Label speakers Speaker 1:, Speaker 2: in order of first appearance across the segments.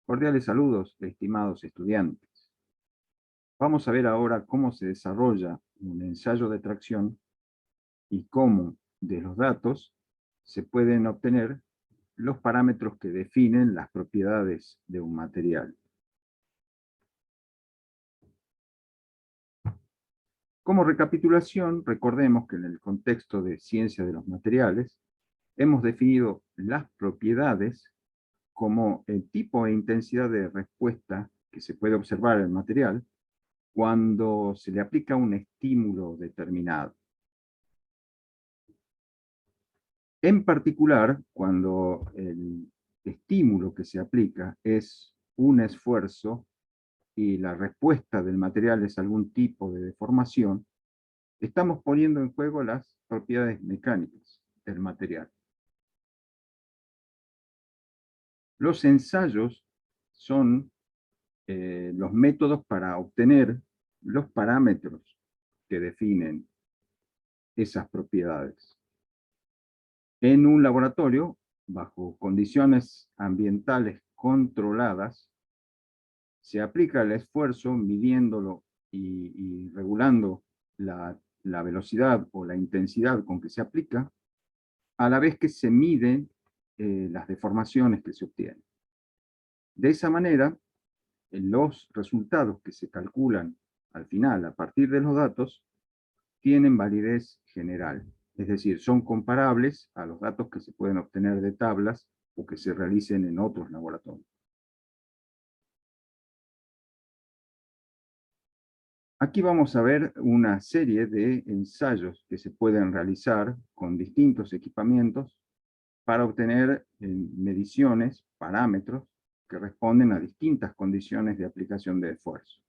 Speaker 1: Cordiales saludos, estimados estudiantes. Vamos a ver ahora cómo se desarrolla un ensayo de tracción y cómo de los datos se pueden obtener los parámetros que definen las propiedades de un material. Como recapitulación, recordemos que en el contexto de ciencia de los materiales, hemos definido las propiedades como el tipo e intensidad de respuesta que se puede observar en el material cuando se le aplica un estímulo determinado. En particular, cuando el estímulo que se aplica es un esfuerzo y la respuesta del material es algún tipo de deformación, estamos poniendo en juego las propiedades mecánicas del material. Los ensayos son los métodos para obtener los parámetros que definen esas propiedades. En un laboratorio, bajo condiciones ambientales controladas, se aplica el esfuerzo midiéndolo y regulando la velocidad o la intensidad con que se aplica, a la vez que se miden las deformaciones que se obtienen. De esa manera, los resultados que se calculan al final, a partir de los datos, tienen validez general. Es decir, son comparables a los datos que se pueden obtener de tablas o que se realicen en otros laboratorios. Aquí vamos a ver una serie de ensayos que se pueden realizar con distintos equipamientos para obtener mediciones, parámetros, que responden a distintas condiciones de aplicación de esfuerzo.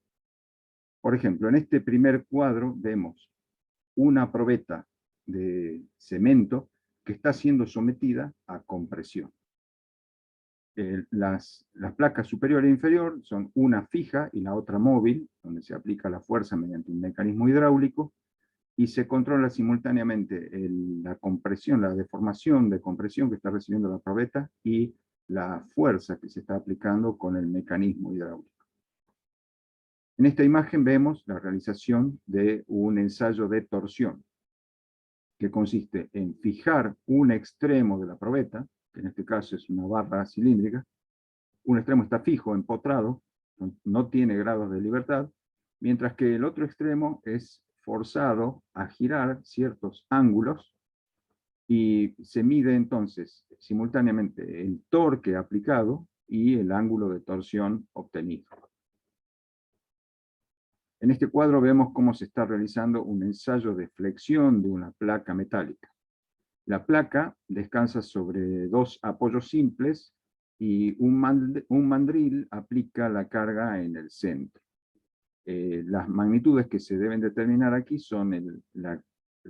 Speaker 1: Por ejemplo, en este primer cuadro vemos una probeta de cemento que está siendo sometida a compresión. Las placas superior e inferior son una fija y la otra móvil, donde se aplica la fuerza mediante un mecanismo hidráulico, y se controla simultáneamente la compresión, la deformación de compresión que está recibiendo la probeta y la fuerza que se está aplicando con el mecanismo hidráulico. En esta imagen vemos la realización de un ensayo de torsión, que consiste en fijar un extremo de la probeta, que en este caso es una barra cilíndrica. Un extremo está fijo, empotrado, no tiene grados de libertad, mientras que el otro extremo es forzado a girar ciertos ángulos y se mide entonces simultáneamente el torque aplicado y el ángulo de torsión obtenido. En este cuadro vemos cómo se está realizando un ensayo de flexión de una placa metálica. La placa descansa sobre dos apoyos simples y un mandril aplica la carga en el centro. Las magnitudes que se deben determinar aquí son,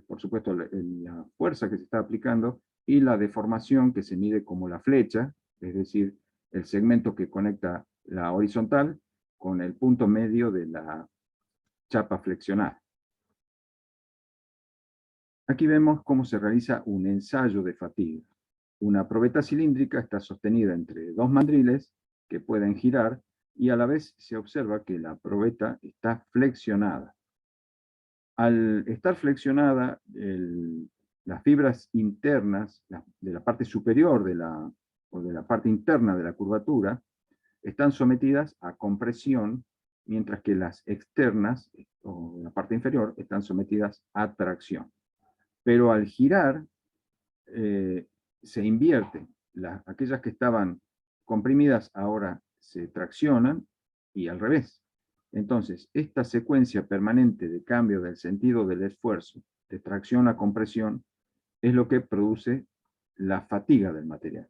Speaker 1: por supuesto, la fuerza que se está aplicando y la deformación que se mide como la flecha, es decir, el segmento que conecta la horizontal con el punto medio de la chapa flexionada. Aquí vemos cómo se realiza un ensayo de fatiga. Una probeta cilíndrica está sostenida entre dos mandriles que pueden girar y a la vez se observa que la probeta está flexionada. Al estar flexionada, las fibras internas de la parte superior o de la parte interna de la curvatura están sometidas a compresión, mientras que las externas, o la parte inferior, están sometidas a tracción. Pero al girar, se invierte. Aquellas que estaban comprimidas ahora se traccionan y al revés. Entonces, esta secuencia permanente de cambio del sentido del esfuerzo, de tracción a compresión, es lo que produce la fatiga del material.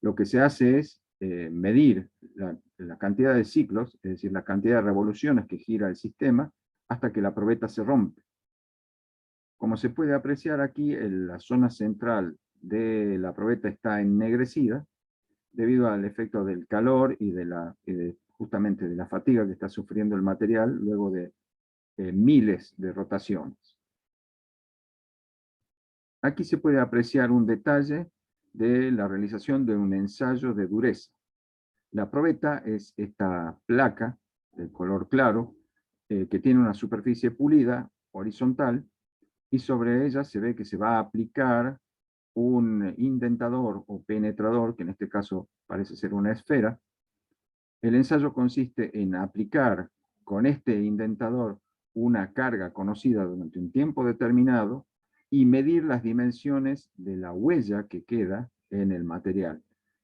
Speaker 1: Lo que se hace es medir la cantidad de ciclos, es decir, la cantidad de revoluciones que gira el sistema, hasta que la probeta se rompe. Como se puede apreciar aquí, la zona central de la probeta está ennegrecida debido al efecto del calor y justamente de la fatiga que está sufriendo el material luego de miles de rotaciones. Aquí se puede apreciar un detalle de la realización de un ensayo de dureza. La probeta es esta placa de color claro que tiene una superficie pulida horizontal y sobre ella se ve que se va a aplicar un indentador o penetrador, que en este caso parece ser una esfera. El ensayo consiste en aplicar con este indentador una carga conocida durante un tiempo determinado y medir las dimensiones de la huella que queda en el material.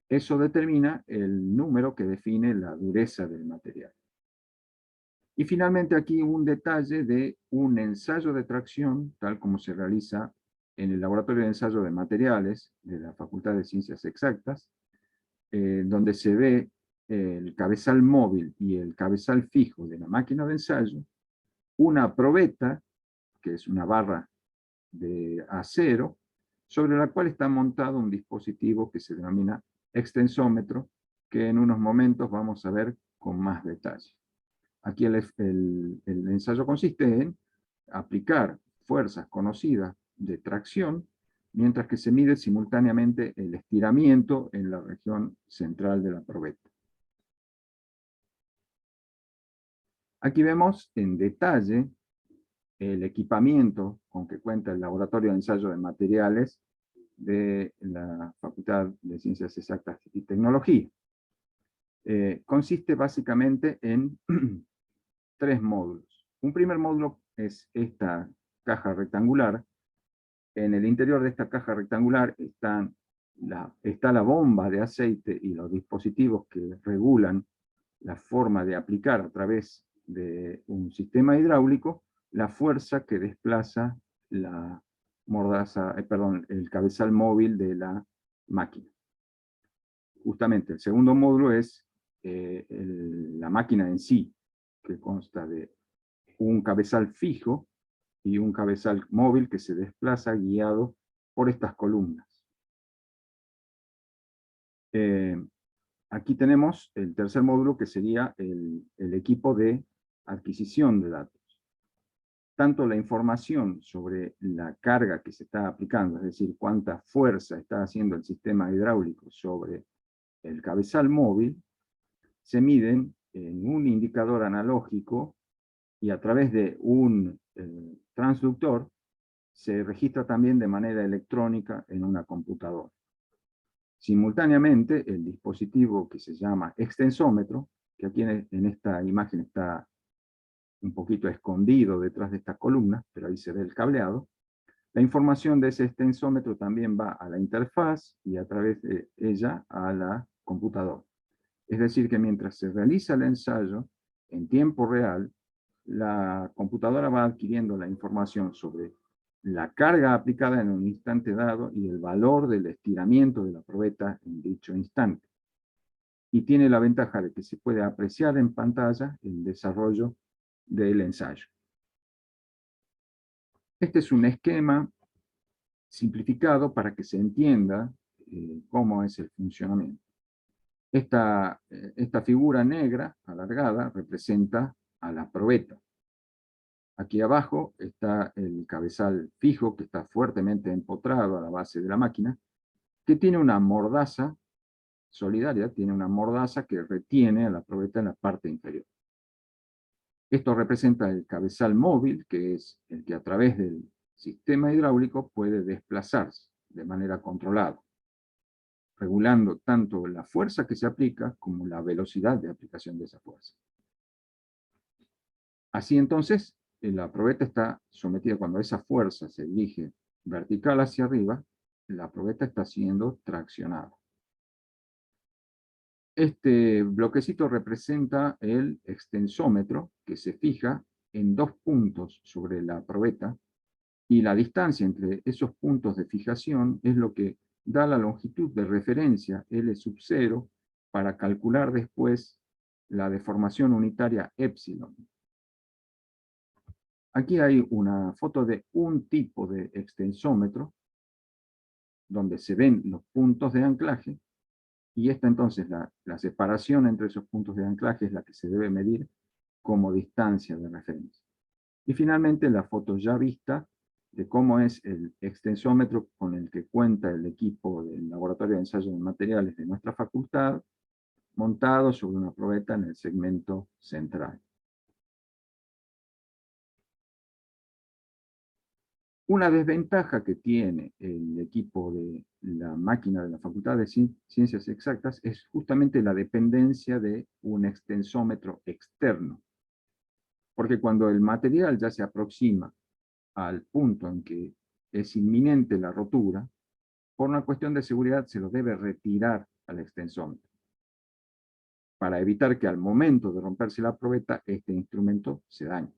Speaker 1: Eso determina el número que define la dureza del material. Y finalmente aquí un detalle de un ensayo de tracción, tal como se realiza en el Laboratorio de Ensayo de Materiales de la Facultad de Ciencias Exactas, donde se ve el cabezal móvil y el cabezal fijo de la máquina de ensayo, una probeta, que es una barra de acero, sobre la cual está montado un dispositivo que se denomina extensómetro, que en unos momentos vamos a ver con más detalle. Aquí el ensayo consiste en aplicar fuerzas conocidas de tracción, mientras que se mide simultáneamente el estiramiento en la región central de la probeta. Aquí vemos en detalle el equipamiento con que cuenta el Laboratorio de Ensayo de Materiales de la Facultad de Ciencias Exactas y Tecnología. Consiste básicamente en tres módulos. Un primer módulo es esta caja rectangular. En el interior de esta caja rectangular está la bomba de aceite y los dispositivos que regulan la forma de aplicar a través de un sistema hidráulico la fuerza que desplaza la mordaza, el cabezal móvil de la máquina. Justamente el segundo módulo es la máquina en sí, que consta de un cabezal fijo y un cabezal móvil que se desplaza guiado por estas columnas. Aquí tenemos el tercer módulo, que sería el equipo de adquisición de datos. Tanto la información sobre la carga que se está aplicando, es decir, cuánta fuerza está haciendo el sistema hidráulico sobre el cabezal móvil, se miden en un indicador analógico y a través de un transductor se registra también de manera electrónica en una computadora. Simultáneamente, el dispositivo que se llama extensómetro, que aquí en esta imagen está un poquito escondido detrás de estas columnas, pero ahí se ve el cableado, la información de ese extensómetro también va a la interfaz y a través de ella a la computadora. Es decir, que mientras se realiza el ensayo, en tiempo real, la computadora va adquiriendo la información sobre la carga aplicada en un instante dado y el valor del estiramiento de la probeta en dicho instante. Y tiene la ventaja de que se puede apreciar en pantalla el desarrollo del ensayo. Este es un esquema simplificado para que se entienda cómo es el funcionamiento. Esta figura negra alargada representa a la probeta. Aquí abajo está el cabezal fijo, que está fuertemente empotrado a la base de la máquina, que tiene una mordaza solidaria, tiene una mordaza que retiene a la probeta en la parte inferior. Esto representa el cabezal móvil, que es el que a través del sistema hidráulico puede desplazarse de manera controlada, regulando tanto la fuerza que se aplica como la velocidad de aplicación de esa fuerza. Así entonces, la probeta está sometida, cuando esa fuerza se dirige vertical hacia arriba, la probeta está siendo traccionada. Este bloquecito representa el extensómetro, que se fija en dos puntos sobre la probeta, y la distancia entre esos puntos de fijación es lo que da la longitud de referencia L sub 0 para calcular después la deformación unitaria epsilon. Aquí hay una foto de un tipo de extensómetro, donde se ven los puntos de anclaje, y esta entonces, la separación entre esos puntos de anclaje es la que se debe medir como distancia de referencia. Y finalmente la foto ya vista de cómo es el extensómetro con el que cuenta el equipo del Laboratorio de Ensayo de Materiales de nuestra facultad, montado sobre una probeta en el segmento central. Una desventaja que tiene el equipo de la máquina de la Facultad de Ciencias Exactas es justamente la dependencia de un extensómetro externo. Porque cuando el material ya se aproxima al punto en que es inminente la rotura, por una cuestión de seguridad se lo debe retirar al extensómetro, para evitar que al momento de romperse la probeta, este instrumento se dañe.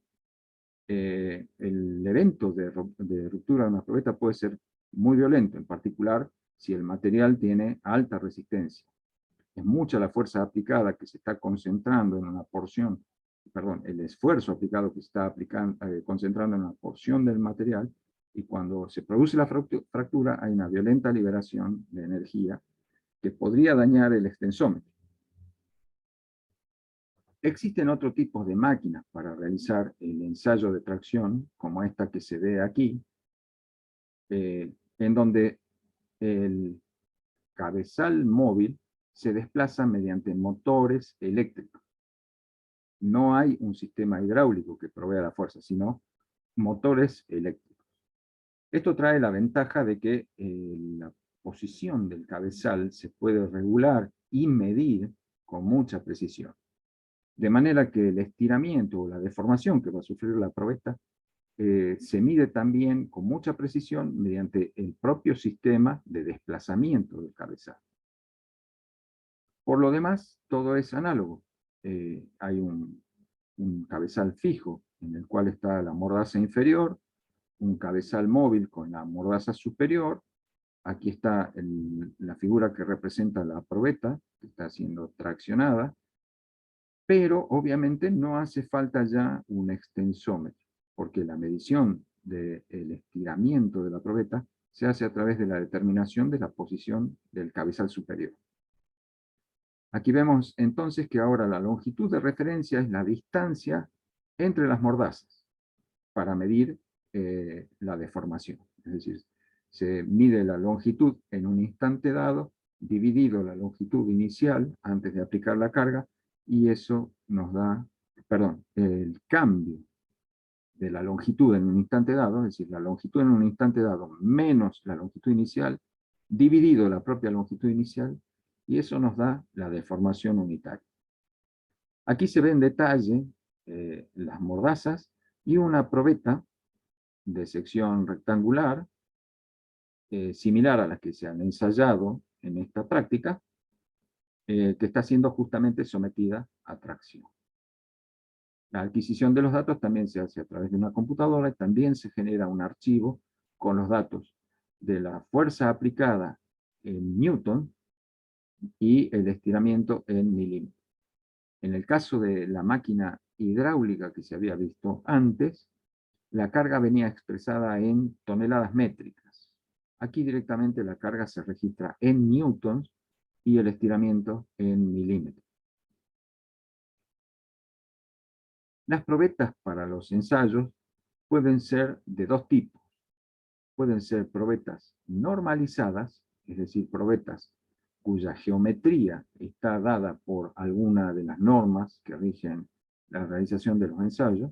Speaker 1: El evento de ruptura de una probeta puede ser muy violento, en particular si el material tiene alta resistencia. Es mucha la fuerza aplicada que se está concentrando en una porción, perdón, el esfuerzo aplicado que se está concentrando en una porción del material, y cuando se produce la fractura hay una violenta liberación de energía que podría dañar el extensómetro. Existen otros tipos de máquinas para realizar el ensayo de tracción, como esta que se ve aquí, en donde el cabezal móvil se desplaza mediante motores eléctricos. No hay un sistema hidráulico que provea la fuerza, sino motores eléctricos. Esto trae la ventaja de que la posición del cabezal se puede regular y medir con mucha precisión. De manera que el estiramiento o la deformación que va a sufrir la probeta se mide también con mucha precisión mediante el propio sistema de desplazamiento del cabezal. Por lo demás, todo es análogo. Hay un cabezal fijo en el cual está la mordaza inferior, un cabezal móvil con la mordaza superior. Aquí está la figura que representa la probeta, que está siendo traccionada, pero obviamente no hace falta ya un extensómetro, porque la medición del estiramiento de la probeta se hace a través de la determinación de la posición del cabezal superior. Aquí vemos entonces que ahora la longitud de referencia es la distancia entre las mordazas para medir la deformación. Es decir, se mide la longitud en un instante dado, dividido la longitud inicial antes de aplicar la carga, y eso nos da, perdón, el cambio de la longitud en un instante dado, es decir, la longitud en un instante dado menos la longitud inicial, dividido la propia longitud inicial, y eso nos da la deformación unitaria. Aquí se ve en detalle las mordazas y una probeta de sección rectangular, similar a las que se han ensayado en esta práctica, que está siendo justamente sometida a tracción. La adquisición de los datos también se hace a través de una computadora y también se genera un archivo con los datos de la fuerza aplicada en Newton y el estiramiento en milímetros. En el caso de la máquina hidráulica que se había visto antes, la carga venía expresada en toneladas métricas. Aquí directamente la carga se registra en newtons y el estiramiento en milímetros. Las probetas para los ensayos pueden ser de dos tipos. Pueden ser probetas normalizadas, es decir, probetas cuya geometría está dada por alguna de las normas que rigen la realización de los ensayos,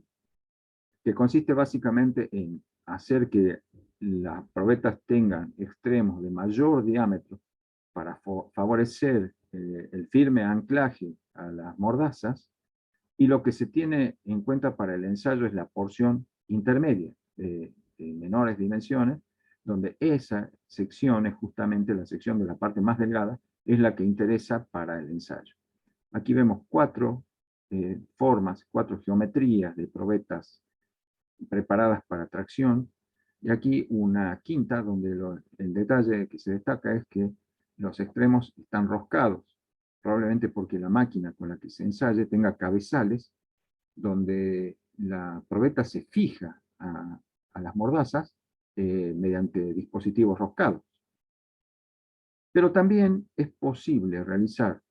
Speaker 1: que consiste básicamente en hacer que las probetas tengan extremos de mayor diámetro para favorecer el firme anclaje a las mordazas, y lo que se tiene en cuenta para el ensayo es la porción intermedia de menores dimensiones, donde esa sección es justamente la sección de la parte más delgada, es la que interesa para el ensayo. Aquí vemos cuatro formas, cuatro geometrías de probetas preparadas para tracción, y aquí una quinta donde el detalle que se destaca es que los extremos están roscados, probablemente porque la máquina con la que se ensaye tenga cabezales donde la probeta se fija a las mordazas mediante dispositivos roscados. Pero también es posible realizar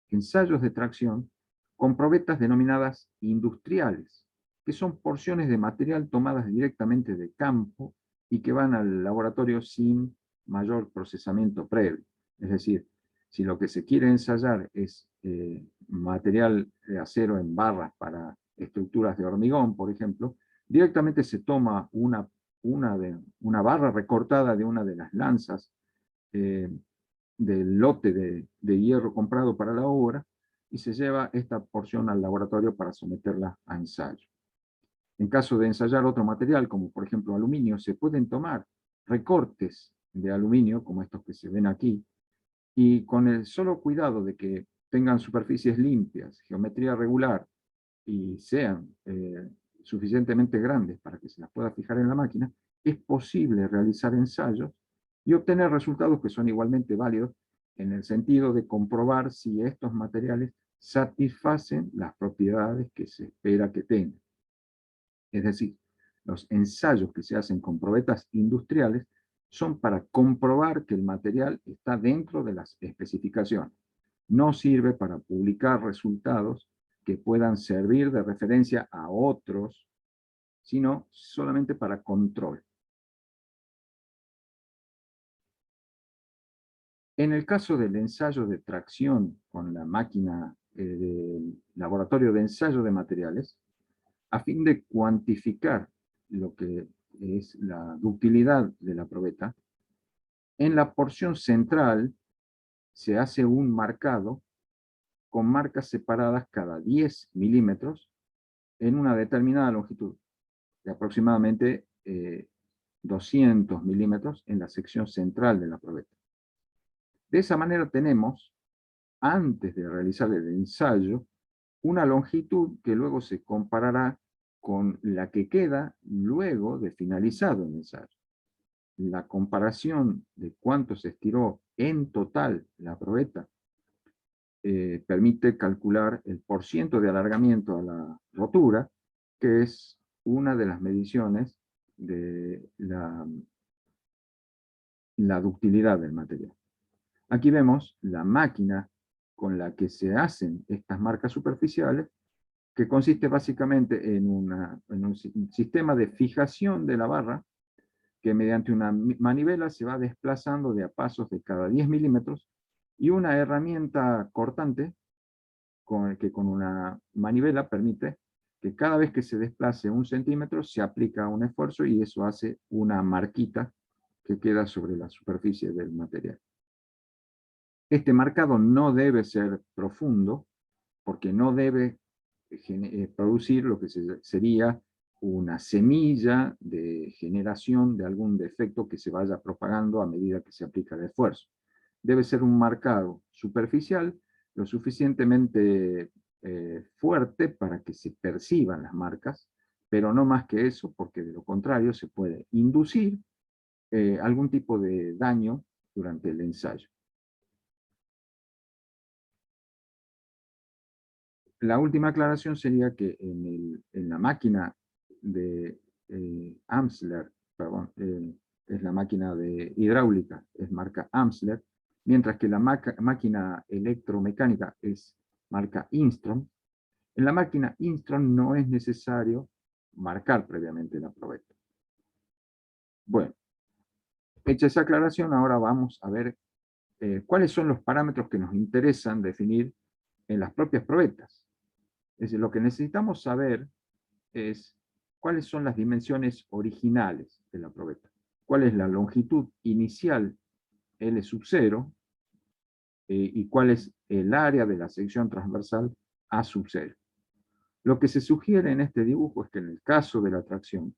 Speaker 1: ensayos de tracción con probetas denominadas industriales, que son porciones de material tomadas directamente de campo y que van al laboratorio sin mayor procesamiento previo. Es decir, Si lo que se quiere ensayar es material de acero en barras para estructuras de hormigón, por ejemplo, directamente se toma una barra recortada de una de las lanzas del lote de hierro comprado para la obra y se lleva esta porción al laboratorio para someterla a ensayo. En caso de ensayar otro material, como por ejemplo aluminio, se pueden tomar recortes de aluminio, como estos que se ven aquí, y con el solo cuidado de que tengan superficies limpias, geometría regular y sean suficientemente grandes para que se las pueda fijar en la máquina, es posible realizar ensayos y obtener resultados que son igualmente válidos en el sentido de comprobar si estos materiales satisfacen las propiedades que se espera que tengan. Es decir, los ensayos que se hacen con probetas industriales son para comprobar que el material está dentro de las especificaciones. No sirve para publicar resultados que puedan servir de referencia a otros, sino solamente para control. En el caso del ensayo de tracción con la máquina del laboratorio de ensayo de materiales, a fin de cuantificar lo que es la ductilidad de la probeta, en la porción central se hace un marcado con marcas separadas cada 10 milímetros en una determinada longitud, de aproximadamente 200 milímetros en la sección central de la probeta. De esa manera tenemos, antes de realizar el ensayo, una longitud que luego se comparará con la que queda luego de finalizado el ensayo. La comparación de cuánto se estiró en total la probeta permite calcular el porciento de alargamiento a la rotura, que es una de las mediciones de la ductilidad del material. Aquí vemos la máquina con la que se hacen estas marcas superficiales, que consiste básicamente en un sistema de fijación de la barra, que mediante una manivela se va desplazando de a pasos de cada 10 milímetros, y una herramienta cortante, que con una manivela permite que cada vez que se desplace 1 centímetro se aplica un esfuerzo y eso hace una marquita que queda sobre la superficie del material. Este marcado no debe ser profundo porque no debe producir lo que sería una semilla de generación de algún defecto que se vaya propagando a medida que se aplica el esfuerzo. Debe ser un marcado superficial, lo suficientemente fuerte para que se perciban las marcas, pero no más que eso, porque de lo contrario se puede inducir algún tipo de daño durante el ensayo. La última aclaración sería que en la máquina de Amsler, perdón, es la máquina de hidráulica, es marca Amsler, mientras que la máquina electromecánica es marca Instron. En la máquina Instron no es necesario marcar previamente la probeta. Bueno, hecha esa aclaración, ahora vamos a ver cuáles son los parámetros que nos interesan definir en las propias probetas. Es decir, lo que necesitamos saber es cuáles son las dimensiones originales de la probeta. Cuál es la longitud inicial L sub 0 y cuál es el área de la sección transversal A sub 0. Lo que se sugiere en este dibujo es que en el caso de la tracción,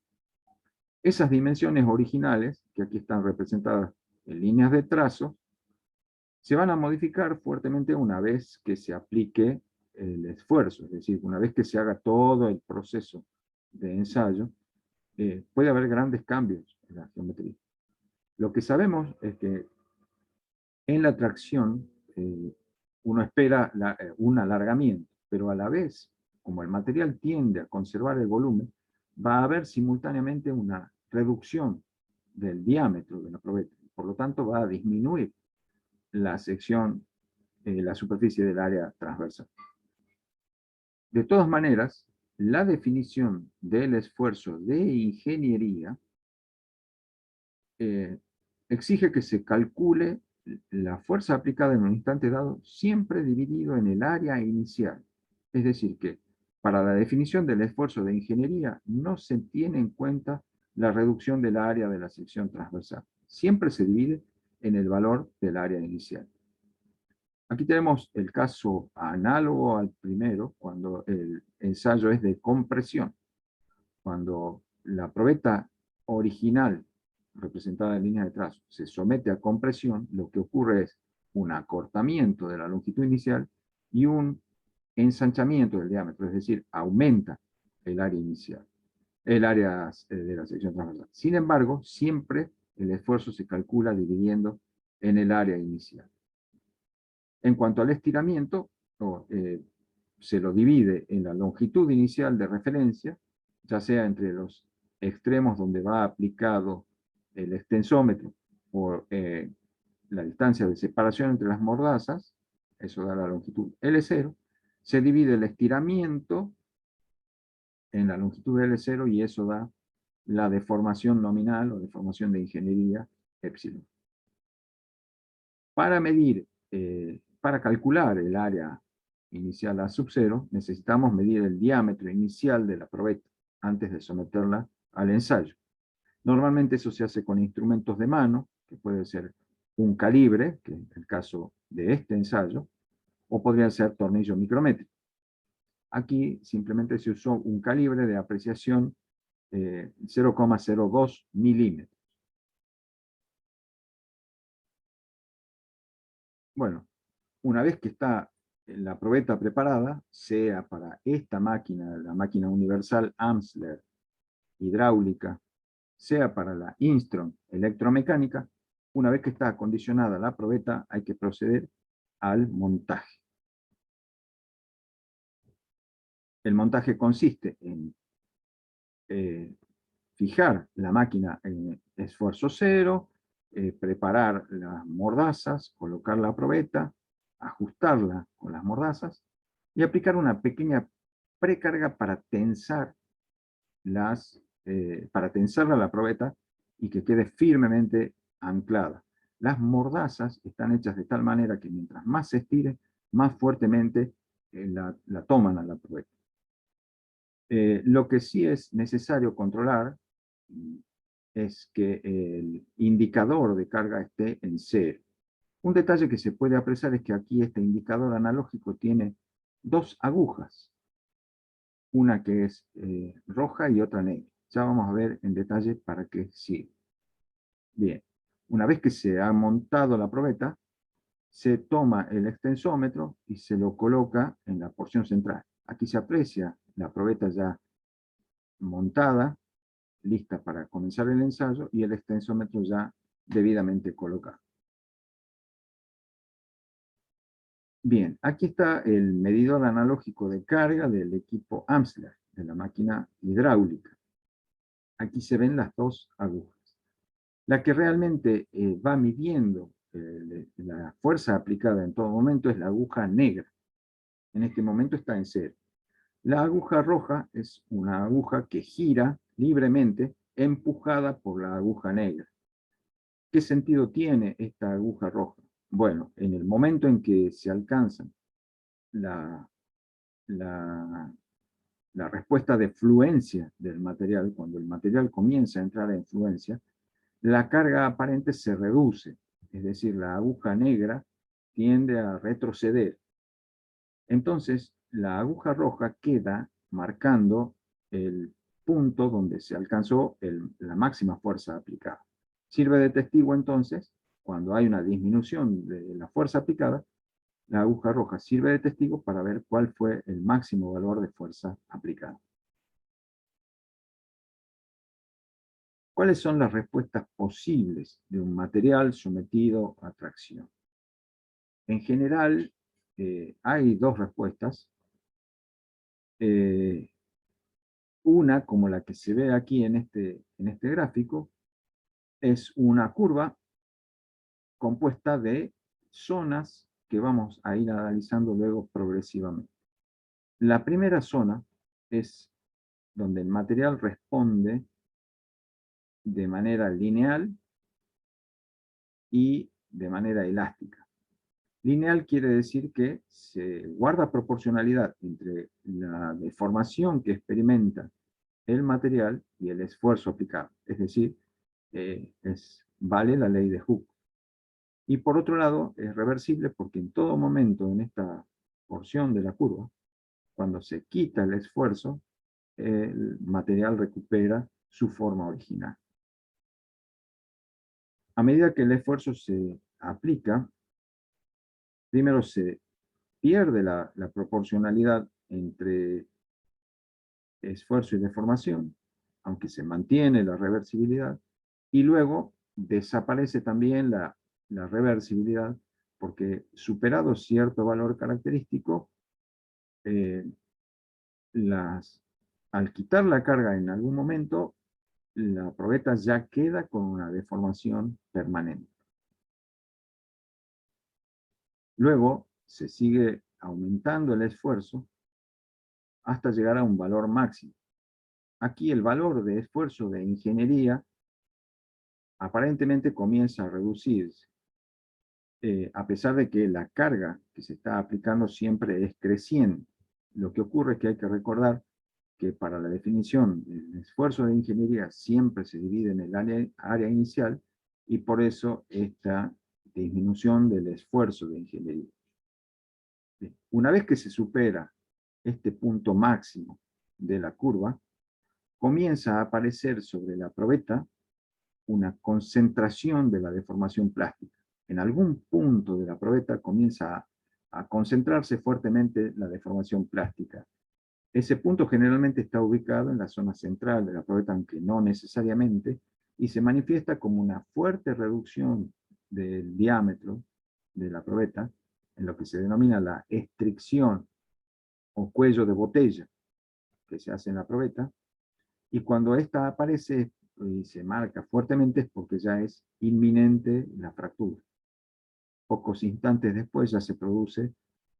Speaker 1: esas dimensiones originales, que aquí están representadas en líneas de trazo, se van a modificar fuertemente una vez que se aplique el esfuerzo, es decir, una vez que se haga todo el proceso de ensayo, puede haber grandes cambios en la geometría. Lo que sabemos es que en la tracción uno espera un alargamiento, pero a la vez, como el material tiende a conservar el volumen, va a haber simultáneamente una reducción del diámetro de la probeta. Por lo tanto, va a disminuir la sección, la superficie del área transversal. De todas maneras, la definición del esfuerzo de ingeniería exige que se calcule la fuerza aplicada en un instante dado siempre dividido en el área inicial. Es decir, que para la definición del esfuerzo de ingeniería no se tiene en cuenta la reducción del área de la sección transversal. Siempre se divide en el valor del área inicial. Aquí tenemos el caso análogo al primero, cuando el ensayo es de compresión. Cuando la probeta original, representada en línea de trazo, se somete a compresión, lo que ocurre es un acortamiento de la longitud inicial y un ensanchamiento del diámetro, es decir, aumenta el área inicial, el área de la sección transversal. Sin embargo, siempre el esfuerzo se calcula dividiendo en el área inicial. En cuanto al estiramiento, se lo divide en la longitud inicial de referencia, ya sea entre los extremos donde va aplicado el extensómetro o la distancia de separación entre las mordazas, eso da la longitud L0, se divide el estiramiento en la longitud L0 y eso da la deformación nominal o deformación de ingeniería epsilon. Para medir, para calcular el área inicial a sub 0, necesitamos medir el diámetro inicial de la probeta antes de someterla al ensayo. Normalmente eso se hace con instrumentos de mano, que puede ser un calibre, que es el caso de este ensayo, o podrían ser tornillos micrométricos. Aquí simplemente se usó un calibre de apreciación 0,02 milímetros. Bueno, una vez que está la probeta preparada, sea para esta máquina, la máquina universal Amsler hidráulica, sea para la Instron electromecánica, una vez que está acondicionada la probeta, hay que proceder al montaje. El montaje consiste en fijar la máquina en esfuerzo cero, preparar las mordazas, colocar la probeta, ajustarla con las mordazas y aplicar una pequeña precarga para tensar para tensarla la probeta y que quede firmemente anclada. Las mordazas están hechas de tal manera que mientras más se estire, más fuertemente la toman a la probeta. Lo que sí es necesario controlar es que el indicador de carga esté en cero. Un detalle que se puede apreciar es que aquí este indicador analógico tiene dos agujas, una que es roja y otra negra. Ya vamos a ver en detalle para qué sirve. Bien, una vez que se ha montado la probeta, se toma el extensómetro y se lo coloca en la porción central. Aquí se aprecia la probeta ya montada, lista para comenzar el ensayo, y el extensómetro ya debidamente colocado. Bien, aquí está el medidor analógico de carga del equipo Amsler, de la máquina hidráulica. Aquí se ven las dos agujas. La que realmente va midiendo la fuerza aplicada en todo momento es la aguja negra. En este momento está en cero. La aguja roja es una aguja que gira libremente, empujada por la aguja negra. ¿Qué sentido tiene esta aguja roja? Bueno, en el momento en que se alcanza la, la, la respuesta de fluencia del material, cuando el material comienza a entrar en fluencia, la carga aparente se reduce, es decir, la aguja negra tiende a retroceder. Entonces, la aguja roja queda marcando el punto donde se alcanzó la máxima fuerza aplicada. Sirve de testigo entonces, cuando hay una disminución de la fuerza aplicada, la aguja roja sirve de testigo para ver cuál fue el máximo valor de fuerza aplicada. ¿Cuáles son las respuestas posibles de un material sometido a tracción? En general, hay dos respuestas. Una, como la que se ve aquí en este gráfico, es una curva compuesta de zonas que vamos a ir analizando luego progresivamente. La primera zona es donde el material responde de manera lineal y de manera elástica. Lineal quiere decir que se guarda proporcionalidad entre la deformación que experimenta el material y el esfuerzo aplicado. Es decir, vale la ley de Hooke. Y por otro lado, es reversible porque en todo momento en esta porción de la curva, cuando se quita el esfuerzo, el material recupera su forma original. A medida que el esfuerzo se aplica, primero se pierde la proporcionalidad entre esfuerzo y deformación, aunque se mantiene la reversibilidad, y luego desaparece también la reversibilidad, porque superado cierto valor característico, eh, al quitar la carga en algún momento, la probeta ya queda con una deformación permanente. Luego se sigue aumentando el esfuerzo hasta llegar a un valor máximo. Aquí el valor de esfuerzo de ingeniería aparentemente comienza a reducirse, a pesar de que la carga que se está aplicando siempre es creciente. Lo que ocurre es que hay que recordar que para la definición del esfuerzo de ingeniería siempre se divide en el área inicial, y por eso esta disminución del esfuerzo de ingeniería. Bien, una vez que se supera este punto máximo de la curva, comienza a aparecer sobre la probeta una concentración de la deformación plástica. En algún punto de la probeta comienza a concentrarse fuertemente la deformación plástica. Ese punto generalmente está ubicado en la zona central de la probeta, aunque no necesariamente, y se manifiesta como una fuerte reducción del diámetro de la probeta, en lo que se denomina la estricción o cuello de botella que se hace en la probeta, y cuando esta aparece y se marca fuertemente es porque ya es inminente la fractura. Pocos instantes después ya se produce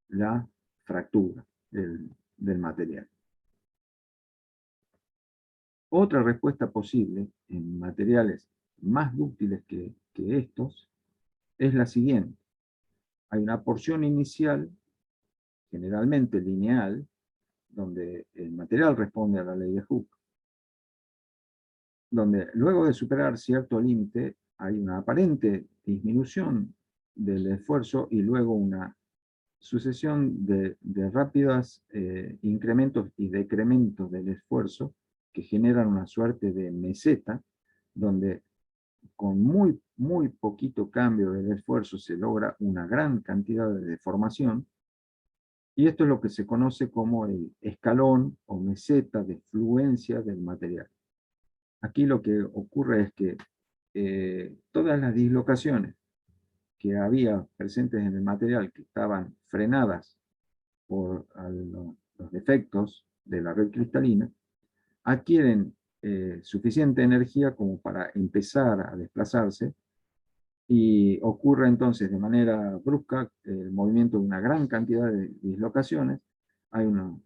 Speaker 1: la fractura del material. Otra respuesta posible en materiales más dúctiles que estos es la siguiente. Hay una porción inicial, generalmente lineal, donde el material responde a la ley de Hooke, donde luego de superar cierto límite hay una aparente disminución del esfuerzo y luego una sucesión de rápidos incrementos y decrementos del esfuerzo que generan una suerte de meseta, donde con muy poquito cambio del esfuerzo se logra una gran cantidad de deformación, y esto es lo que se conoce como el escalón o meseta de fluencia del material. Aquí lo que ocurre es que todas las dislocaciones que había presentes en el material, que estaban frenadas por los defectos de la red cristalina, adquieren suficiente energía como para empezar a desplazarse, y ocurre entonces de manera brusca el movimiento de una gran cantidad de dislocaciones. Hay un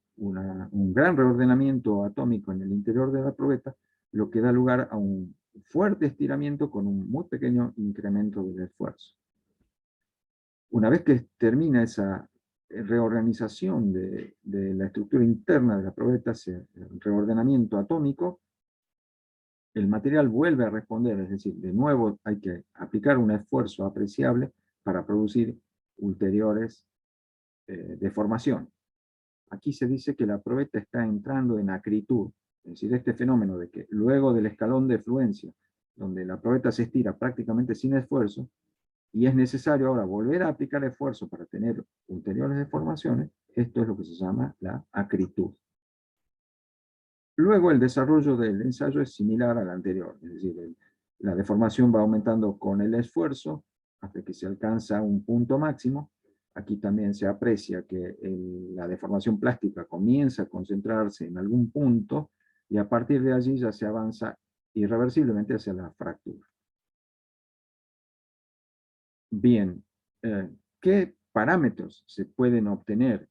Speaker 1: gran reordenamiento atómico en el interior de la probeta, lo que da lugar a un fuerte estiramiento con un muy pequeño incremento del esfuerzo. Una vez que termina esa reorganización de la estructura interna de la probeta, ese reordenamiento atómico, el material vuelve a responder, es decir, de nuevo hay que aplicar un esfuerzo apreciable para producir ulteriores deformaciones. Aquí se dice que la probeta está entrando en acritud, es decir, este fenómeno de que luego del escalón de fluencia, donde la probeta se estira prácticamente sin esfuerzo, y es necesario ahora volver a aplicar esfuerzo para tener ulteriores deformaciones, esto es lo que se llama la acritud. Luego el desarrollo del ensayo es similar al anterior, es decir, la deformación va aumentando con el esfuerzo hasta que se alcanza un punto máximo. Aquí también se aprecia que la deformación plástica comienza a concentrarse en algún punto, y a partir de allí ya se avanza irreversiblemente hacia la fractura. Bien, ¿qué parámetros se pueden obtener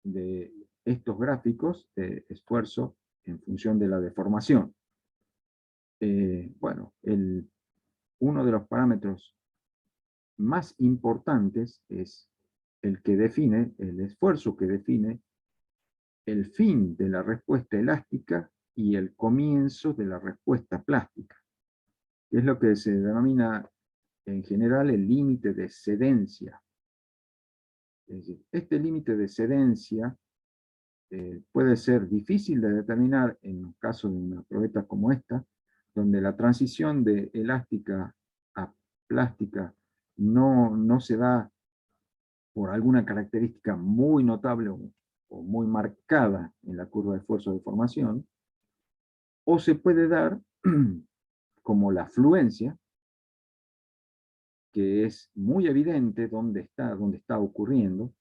Speaker 1: de estos gráficos de esfuerzo en función de la deformación? Bueno, uno de los parámetros más importantes es el que define, el esfuerzo que define el fin de la respuesta elástica y el comienzo de la respuesta plástica. Es lo que se denomina en general el límite de cedencia. Es decir, este límite de cedencia puede ser difícil de determinar en el caso de una probeta como esta, donde la transición de elástica a plástica no se da por alguna característica muy notable o muy marcada en la curva de esfuerzo de formación, o se puede dar como la fluencia, que es muy evidente dónde está ocurriendo.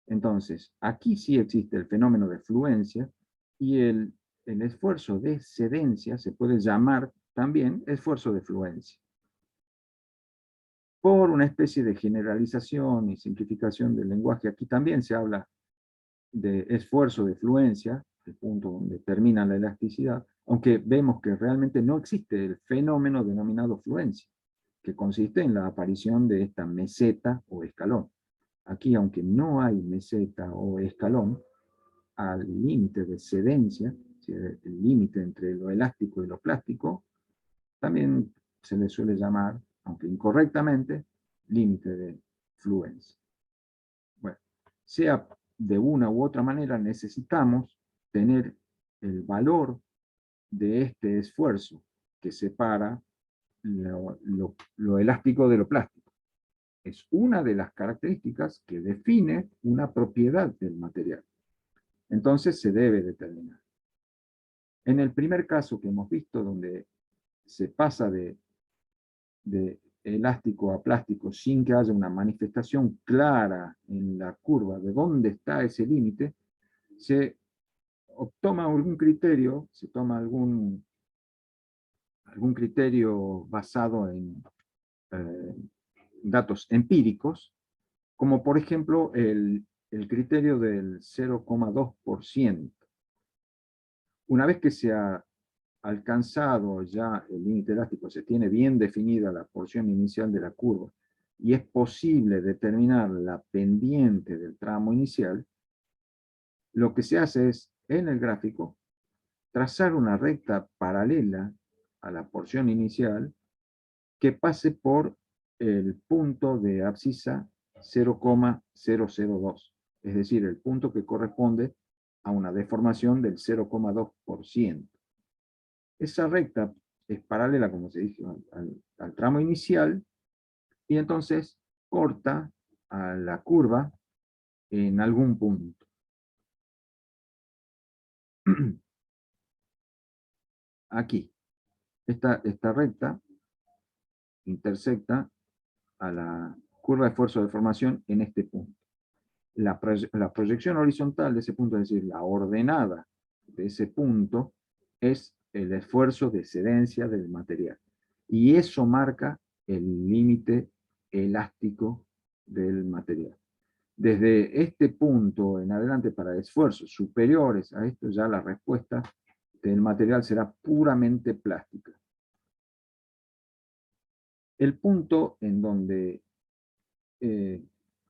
Speaker 1: Entonces, aquí sí existe el fenómeno de fluencia y el esfuerzo de cedencia se puede llamar también esfuerzo de fluencia. Por una especie de generalización y simplificación del lenguaje, aquí también se habla de esfuerzo de fluencia, el punto donde termina la elasticidad, aunque vemos que realmente no existe el fenómeno denominado fluencia, que consiste en la aparición de esta meseta o escalón. Aquí, aunque no hay meseta o escalón, al límite de cedencia, el límite entre lo elástico y lo plástico, también se le suele llamar, aunque incorrectamente, límite de fluencia. Bueno, sea de una u otra manera, necesitamos tener el valor de este esfuerzo que separa lo elástico de lo plástico. Es una de las características que define una propiedad del material. Entonces se debe determinar. En el primer caso que hemos visto, donde se pasa de elástico a plástico sin que haya una manifestación clara en la curva de dónde está ese límite, se toma algún criterio, se toma algún criterio basado en eh, datos empíricos, como por ejemplo el criterio del 0,2%. Una vez que se ha alcanzado ya el límite elástico, se tiene bien definida la porción inicial de la curva y es posible determinar la pendiente del tramo inicial, lo que se hace es, en el gráfico, trazar una recta paralela a la porción inicial que pase por el punto de abscisa 0,002, es decir, el punto que corresponde a una deformación del 0,2%. Esa recta es paralela, como se dice, al tramo inicial y entonces corta a la curva en algún punto. Aquí, esta recta intersecta a la curva de esfuerzo de formación en este punto. La proyección horizontal de ese punto, es decir, la ordenada de ese punto, es el esfuerzo de cedencia del material. Y eso marca el límite elástico del material. Desde este punto en adelante, para esfuerzos superiores a esto, ya la respuesta del material será puramente plástica. El punto en donde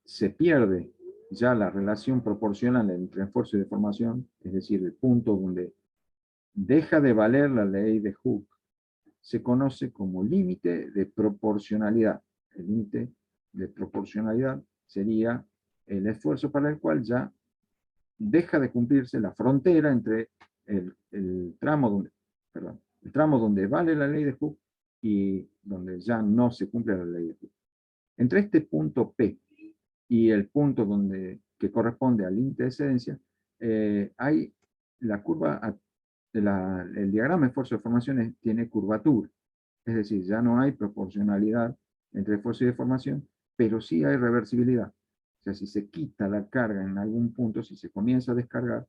Speaker 1: se pierde ya la relación proporcional entre esfuerzo y deformación, es decir, el punto donde deja de valer la ley de Hooke, se conoce como límite de proporcionalidad. El límite de proporcionalidad sería el esfuerzo para el cual ya deja de cumplirse la frontera entre el tramo donde vale la ley de Hooke y donde ya no se cumple la ley de Hooke. Entre este punto P y el punto que corresponde al límite de excedencia, hay la curva, el diagrama de esfuerzo de formación tiene curvatura. Es decir, ya no hay proporcionalidad entre esfuerzo y deformación, pero sí hay reversibilidad. O sea, si se quita la carga en algún punto, si se comienza a descargar,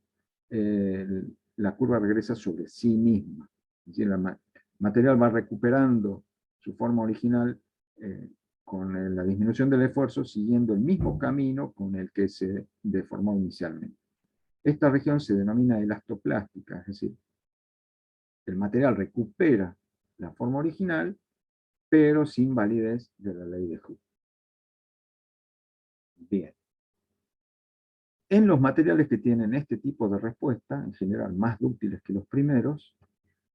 Speaker 1: la curva regresa sobre sí misma. Es decir, el material va recuperando su forma original con la disminución del esfuerzo, siguiendo el mismo camino con el que se deformó inicialmente. Esta región se denomina elastoplástica, es decir, el material recupera la forma original, pero sin validez de la ley de Hooke. Bien. En los materiales que tienen este tipo de respuesta, en general más dúctiles que los primeros,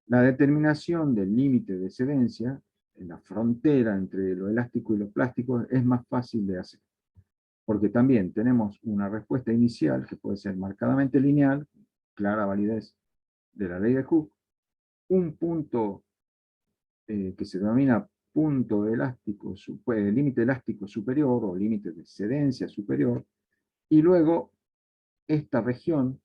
Speaker 1: la determinación del límite de excedencia, en la frontera entre lo elástico y lo plástico, es más fácil de hacer. Porque también tenemos una respuesta inicial que puede ser marcadamente lineal, clara validez de la ley de Hooke, un punto que se denomina punto elástico, límite elástico superior o límite de excedencia superior, y luego esta región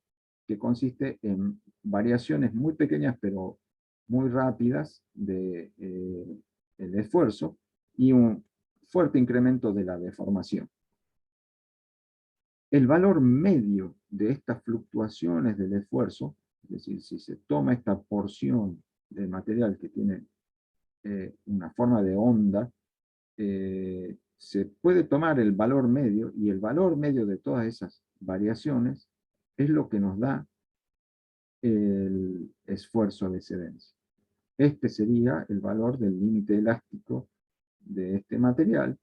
Speaker 1: que consiste en variaciones muy pequeñas pero muy rápidas de el esfuerzo y un fuerte incremento de la deformación. El valor medio de estas fluctuaciones del esfuerzo, es decir, si se toma esta porción del material que tiene una forma de onda, se puede tomar el valor medio, y el valor medio de todas esas variaciones es lo que nos da el esfuerzo de excedencia. Este sería el valor del límite elástico de este material,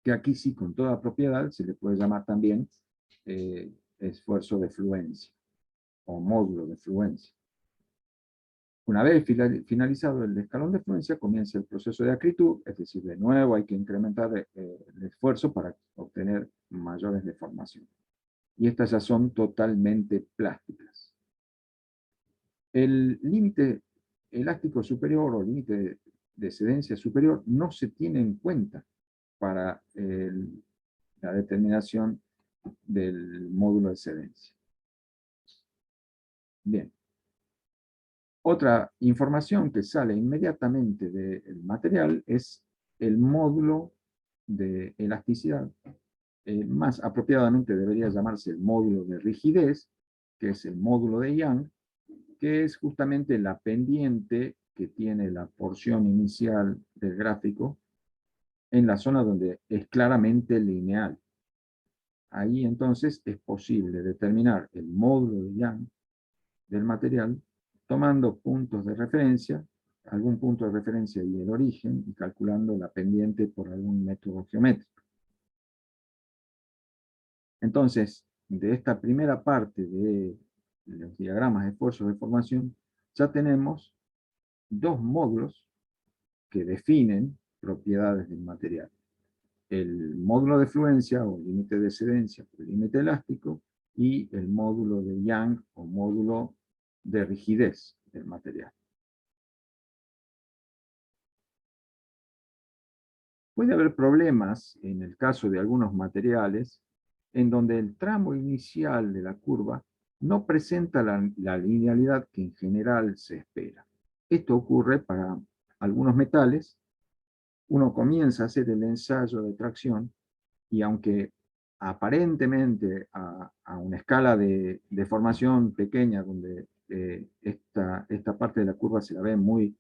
Speaker 1: que aquí sí, con toda propiedad, se le puede llamar también esfuerzo de fluencia o módulo de fluencia. Una vez finalizado el escalón de fluencia, comienza el proceso de acritud, es decir, de nuevo hay que incrementar el esfuerzo para obtener mayores deformaciones. Y estas ya son totalmente plásticas. El límite elástico superior o límite de excedencia superior no se tiene en cuenta para la determinación del módulo de excedencia. Bien. Otra información que sale inmediatamente del material es el módulo de elasticidad. Más apropiadamente debería llamarse el módulo de rigidez, que es el módulo de Young, que es justamente la pendiente que tiene la porción inicial del gráfico en la zona donde es claramente lineal. Ahí entonces es posible determinar el módulo de Young del material tomando puntos de referencia, algún punto de referencia y el origen, y calculando la pendiente por algún método geométrico. Entonces, de esta primera parte de los diagramas de esfuerzos de formación, ya tenemos dos módulos que definen propiedades del material. El módulo de fluencia o límite de excedencia o límite elástico, y el módulo de Young o módulo de rigidez del material. Puede haber problemas en el caso de algunos materiales en donde el tramo inicial de la curva no presenta la linealidad que en general se espera. Esto ocurre para algunos metales. Uno comienza a hacer el ensayo de tracción y aunque aparentemente a una escala de deformación pequeña, donde esta parte de la curva se la ve muy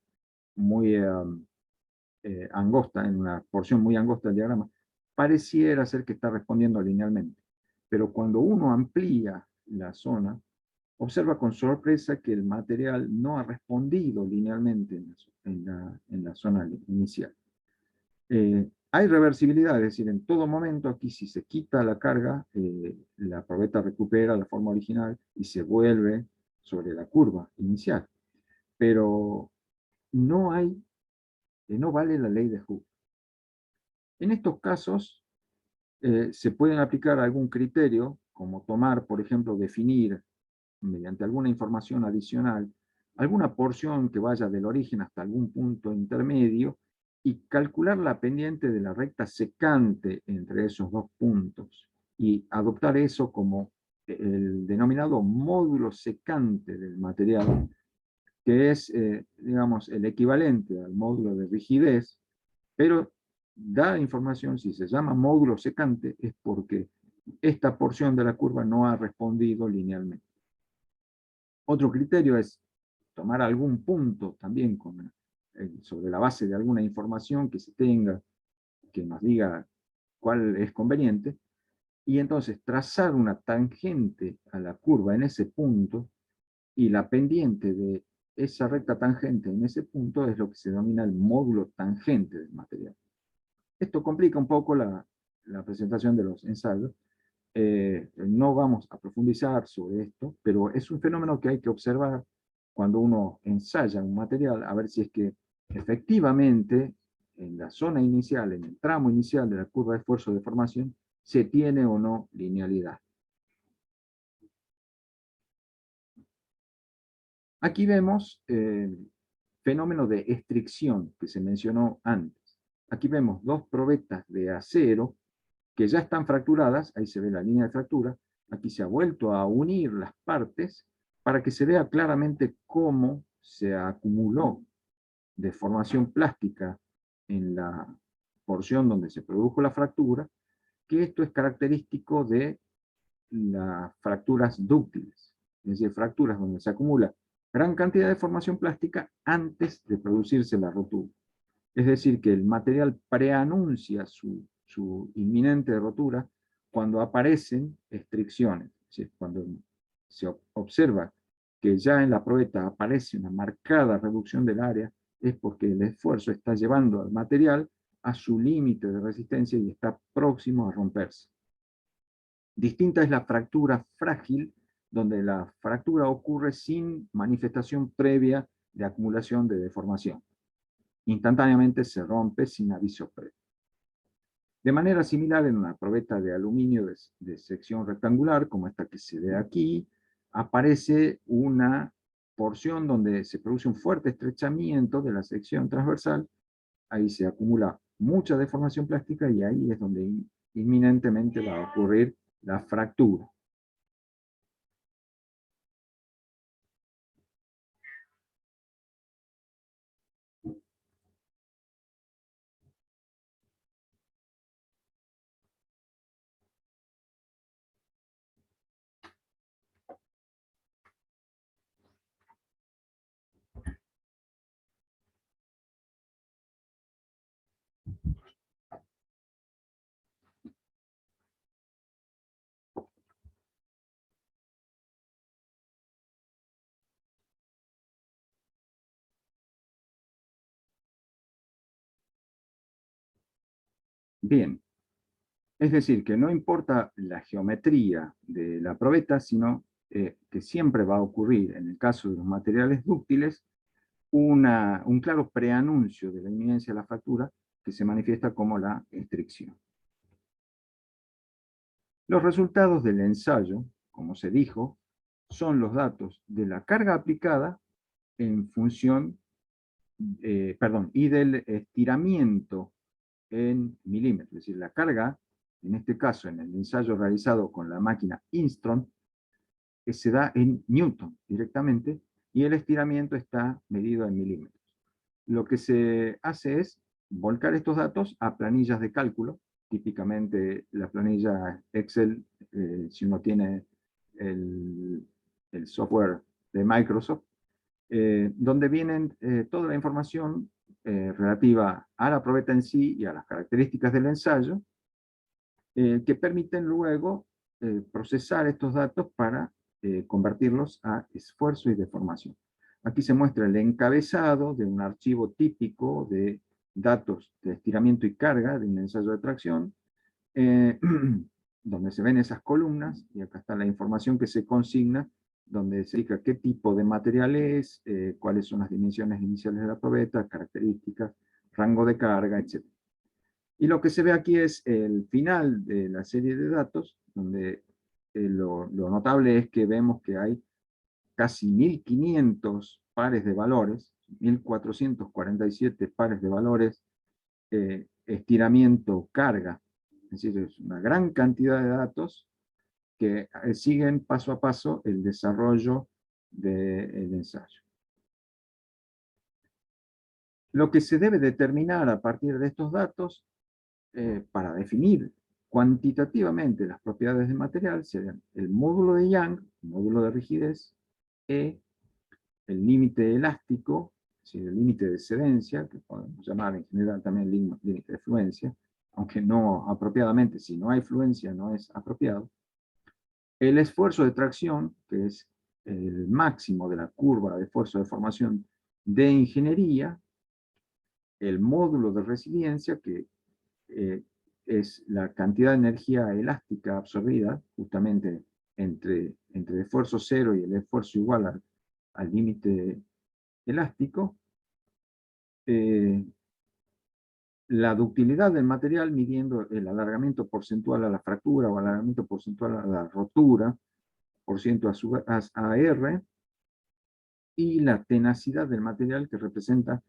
Speaker 1: angosta, en una porción muy angosta del diagrama, pareciera ser que está respondiendo linealmente. Pero cuando uno amplía la zona, observa con sorpresa que el material no ha respondido linealmente en la zona inicial. Hay reversibilidad, es decir, en todo momento aquí si se quita la carga, la probeta recupera la forma original y se vuelve sobre la curva inicial. Pero no vale la ley de Hooke. En estos casos se pueden aplicar algún criterio, como tomar, por ejemplo, definir mediante alguna información adicional alguna porción que vaya del origen hasta algún punto intermedio y calcular la pendiente de la recta secante entre esos dos puntos y adoptar eso como el denominado módulo secante del material, que es, digamos, el equivalente al módulo de rigidez, pero da información. Si se llama módulo secante es porque esta porción de la curva no ha respondido linealmente. Otro criterio es tomar algún punto también sobre la base de alguna información que se tenga, que nos diga cuál es conveniente, y entonces trazar una tangente a la curva en ese punto, y la pendiente de esa recta tangente en ese punto es lo que se denomina el módulo tangente del material. Esto complica un poco la presentación de los ensayos. No vamos a profundizar sobre esto, pero es un fenómeno que hay que observar cuando uno ensaya un material, a ver si es que efectivamente en la zona inicial, en el tramo inicial de la curva de esfuerzo de formación, se tiene o no linealidad. Aquí vemos el fenómeno de estricción que se mencionó antes. Aquí vemos dos probetas de acero que ya están fracturadas, ahí se ve la línea de fractura, aquí se ha vuelto a unir las partes para que se vea claramente cómo se acumuló deformación plástica en la porción donde se produjo la fractura, que esto es característico de las fracturas dúctiles, es decir, fracturas donde se acumula gran cantidad de formación plástica antes de producirse la rotura. Es decir, que el material preanuncia su inminente rotura cuando aparecen estricciones. Es decir, cuando se observa que ya en la probeta aparece una marcada reducción del área, es porque el esfuerzo está llevando al material a su límite de resistencia y está próximo a romperse. Distinta es la fractura frágil, donde la fractura ocurre sin manifestación previa de acumulación de deformación. Instantáneamente se rompe sin aviso previo. De manera similar, en una probeta de aluminio de sección rectangular, como esta que se ve aquí, aparece una porción donde se produce un fuerte estrechamiento de la sección transversal, ahí se acumula mucha deformación plástica y ahí es donde inminentemente va a ocurrir la fractura. Bien, es decir, que no importa la geometría de la probeta, sino que siempre va a ocurrir, en el caso de los materiales dúctiles, un claro preanuncio de la inminencia de la fractura que se manifiesta como la estricción. Los resultados del ensayo, como se dijo, son los datos de la carga aplicada en función, y del estiramiento en milímetros. Es decir, la carga, en este caso en el ensayo realizado con la máquina Instron, que se da en Newton directamente, y el estiramiento está medido en milímetros. Lo que se hace es volcar estos datos a planillas de cálculo, típicamente la planilla Excel, si uno tiene el, el software de Microsoft, donde vienen toda la información relativa a la probeta en sí y a las características del ensayo, que permiten luego procesar estos datos para convertirlos a esfuerzo y deformación. Aquí se muestra el encabezado de un archivo típico de datos de estiramiento y carga de un ensayo de tracción, donde se ven esas columnas, y acá está la información que se consigna, donde se indica qué tipo de material es, cuáles son las dimensiones iniciales de la probeta, características, rango de carga, etc. Y lo que se ve aquí es el final de la serie de datos, donde lo notable es que vemos que hay casi 1500 pares de valores, 1447 pares de valores, estiramiento, carga. Es decir, es una gran cantidad de datos que siguen paso a paso el desarrollo del ensayo. Lo que se debe determinar a partir de estos datos para definir cuantitativamente las propiedades del material serían el módulo de Young, el módulo de rigidez, E, el límite elástico, es decir, el límite de excedencia, que podemos llamar en general también límite de fluencia, aunque no apropiadamente, si no hay fluencia no es apropiado. El esfuerzo de tracción, que es el máximo de la curva de esfuerzo de formación de ingeniería, el módulo de resiliencia, que es la cantidad de energía elástica absorbida, justamente entre el esfuerzo cero y el esfuerzo igual al límite elástico, la ductilidad del material midiendo el alargamiento porcentual a la fractura o alargamiento porcentual a la rotura, por ciento a R, y la tenacidad del material, que representa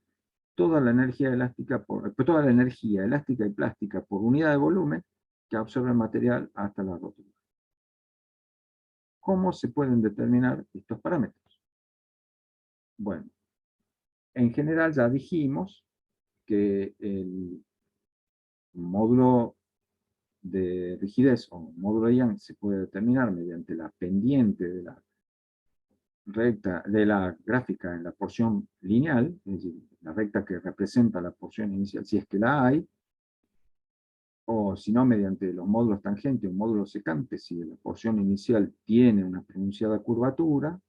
Speaker 1: toda la energía elástica, toda la energía elástica y plástica por unidad de volumen que absorbe el material hasta la rotura. ¿Cómo se pueden determinar estos parámetros? Bueno, en general ya dijimos que el módulo de rigidez o módulo de Young se puede determinar mediante la pendiente de la recta de la gráfica en la porción lineal, es decir, la recta que representa la porción inicial, si es que la hay, o si no, mediante los módulos tangentes o módulos secantes, si la porción inicial tiene una pronunciada curvatura.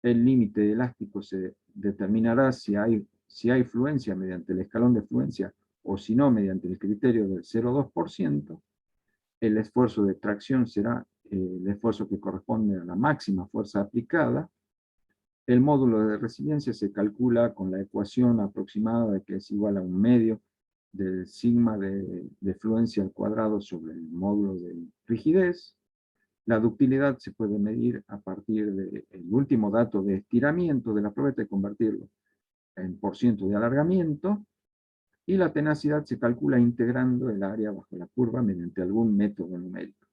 Speaker 1: El límite elástico se determinará si hay fluencia mediante el escalón de fluencia, o si no, mediante el criterio del 0,2%. El esfuerzo de tracción será el esfuerzo que corresponde a la máxima fuerza aplicada. El módulo de resiliencia se calcula con la ecuación aproximada de que es igual a un medio del sigma de fluencia al cuadrado sobre el módulo de rigidez. La ductilidad se puede medir a partir del último dato de estiramiento de la probeta y convertirlo en porciento de alargamiento. Y la tenacidad se calcula integrando el área bajo la curva mediante algún método numérico.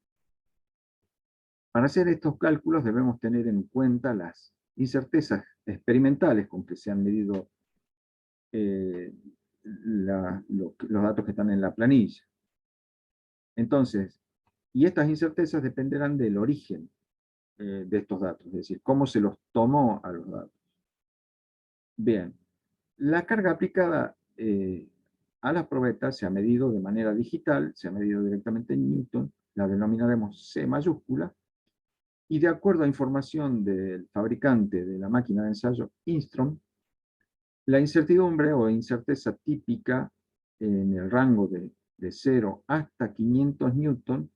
Speaker 1: Para hacer estos cálculos debemos tener en cuenta las incertezas experimentales con que se han medido los datos que están en la planilla. Entonces, y estas incertezas dependerán del origen de estos datos, es decir, cómo se los tomó a los datos. Bien, la carga aplicada a las probetas se ha medido de manera digital, se ha medido directamente en Newton, la denominaremos C mayúscula, y de acuerdo a información del fabricante de la máquina de ensayo, Instron, la incertidumbre o incerteza típica en el rango de 0 hasta 500 newton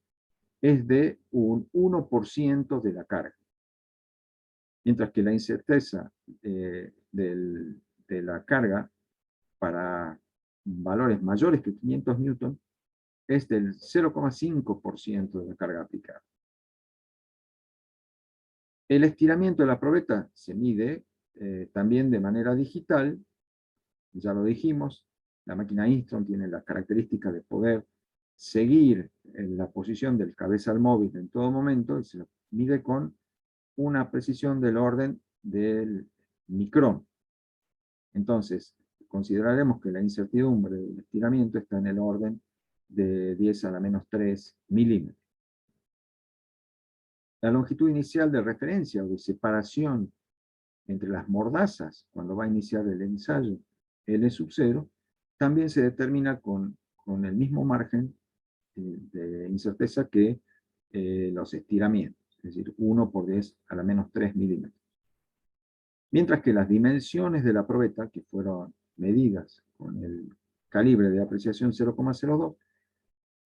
Speaker 1: es de un 1% de la carga. Mientras que la incerteza de la carga para valores mayores que 500 newton es del 0,5% de la carga aplicada. El estiramiento de la probeta se mide también de manera digital, ya lo dijimos, la máquina Instron tiene la característica de poder seguir en la posición del cabezal móvil en todo momento, y se lo mide con una precisión del orden del micrón. Entonces, consideraremos que la incertidumbre del estiramiento está en el orden de 10 a la menos 3 milímetros. La longitud inicial de referencia o de separación entre las mordazas cuando va a iniciar el ensayo L sub 0 también se determina con el mismo margen de incerteza que los estiramientos, es decir, 1 por 10 a la menos 3 milímetros. Mientras que las dimensiones de la probeta, que fueron medidas con el calibre de apreciación 0,02,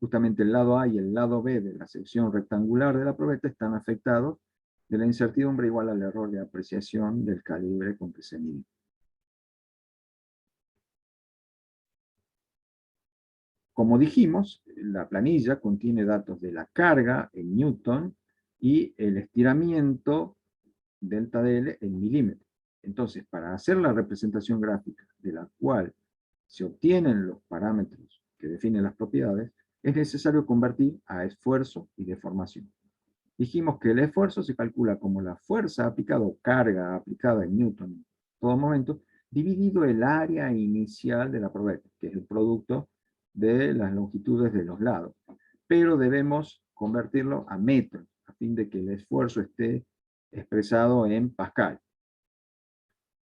Speaker 1: justamente el lado A y el lado B de la sección rectangular de la probeta están afectados de la incertidumbre igual al error de apreciación del calibre con que se mide. Como dijimos, la planilla contiene datos de la carga en newton y el estiramiento delta DL en milímetros. Entonces, para hacer la representación gráfica de la cual se obtienen los parámetros que definen las propiedades, es necesario convertir a esfuerzo y deformación. Dijimos que el esfuerzo se calcula como la fuerza aplicada o carga aplicada en newton en todo momento, dividido el área inicial de la probeta, que es el producto de las longitudes de los lados. Pero debemos convertirlo a metros, a fin de que el esfuerzo esté expresado en pascal.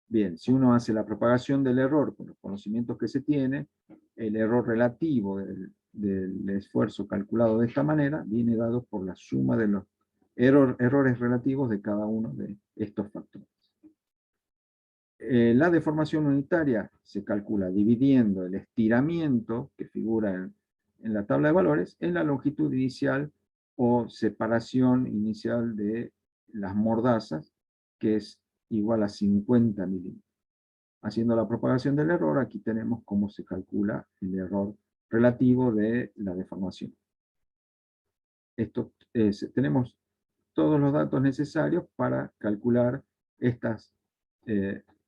Speaker 1: Bien, si uno hace la propagación del error con los conocimientos que se tiene, el error relativo del esfuerzo calculado de esta manera viene dado por la suma de los errores relativos de cada uno de estos factores. La deformación unitaria se calcula dividiendo el estiramiento, que figura en la tabla de valores en la longitud inicial o separación inicial de las mordazas, que es igual a 50 milímetros. Haciendo la propagación del error, aquí tenemos cómo se calcula el error relativo de la deformación. Tenemos todos los datos necesarios para calcular estas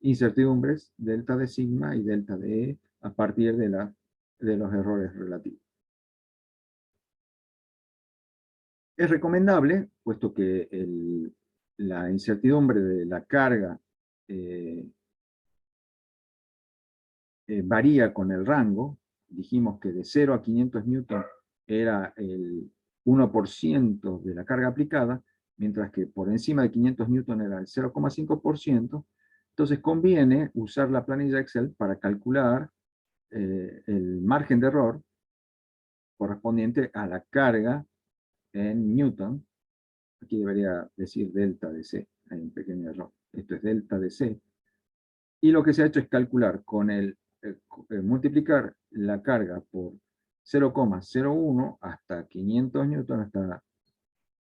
Speaker 1: incertidumbres, delta de sigma y delta de E, a partir de los errores relativos. Es recomendable, puesto que la incertidumbre de la carga varía con el rango. Dijimos que de 0 a 500 newton era el 1% de la carga aplicada, mientras que por encima de 500 newton era el 0,5%. Entonces conviene usar la planilla Excel para calcular el margen de error correspondiente a la carga en newton. Aquí debería decir delta de C, hay un pequeño error. Esto es delta de C. Y lo que se ha hecho es calcular con multiplicar la carga por 0,01 hasta 500 newton,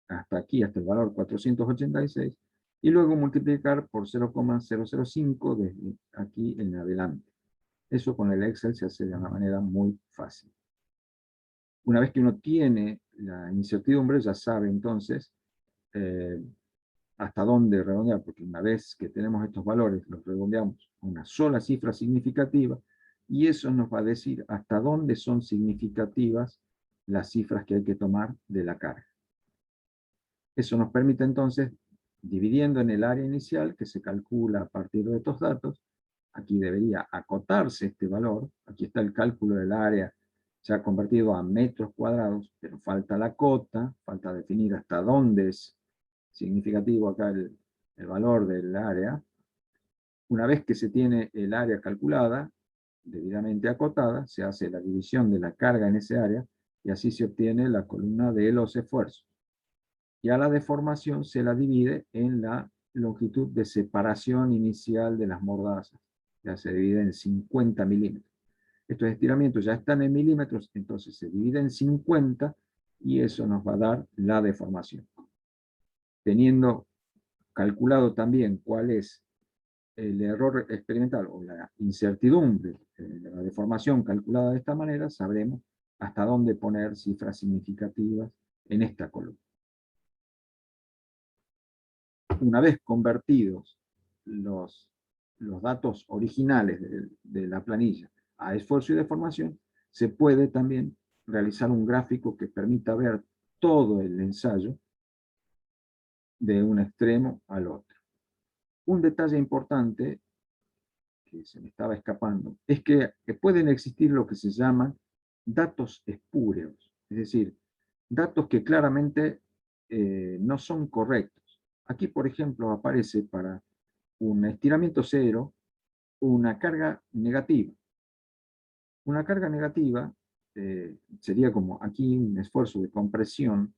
Speaker 1: hasta aquí, hasta el valor 486, y luego multiplicar por 0,005 desde aquí en adelante. Eso con el Excel se hace de una manera muy fácil. Una vez que uno tiene la incertidumbre, ya sabe entonces hasta dónde redondear, porque una vez que tenemos estos valores, los redondeamos a una sola cifra significativa, y eso nos va a decir hasta dónde son significativas las cifras que hay que tomar de la carga. Eso nos permite entonces, dividiendo en el área inicial, que se calcula a partir de estos datos, aquí debería acotarse este valor, aquí está el cálculo del área, se ha convertido a metros cuadrados, pero falta la cota, falta definir hasta dónde es significativo acá el valor del área. Una vez que se tiene el área calculada, debidamente acotada, se hace la división de la carga en ese área, y así se obtiene la columna de los esfuerzos. Y a la deformación se la divide en la longitud de separación inicial de las mordazas. Ya se divide en 50 milímetros. Estos estiramientos ya están en milímetros, entonces se divide en 50 y eso nos va a dar la deformación. Teniendo calculado también cuál es el error experimental o la incertidumbre de la deformación calculada de esta manera, sabremos hasta dónde poner cifras significativas en esta columna. Una vez convertidos los datos originales de la planilla a esfuerzo y deformación, se puede también realizar un gráfico que permita ver todo el ensayo de un extremo al otro. Un detalle importante que se me estaba escapando es que pueden existir lo que se llaman datos espúreos, es decir, datos que claramente no son correctos. Aquí, por ejemplo, aparece para un estiramiento cero una carga negativa. Una carga negativa sería como aquí un esfuerzo de compresión,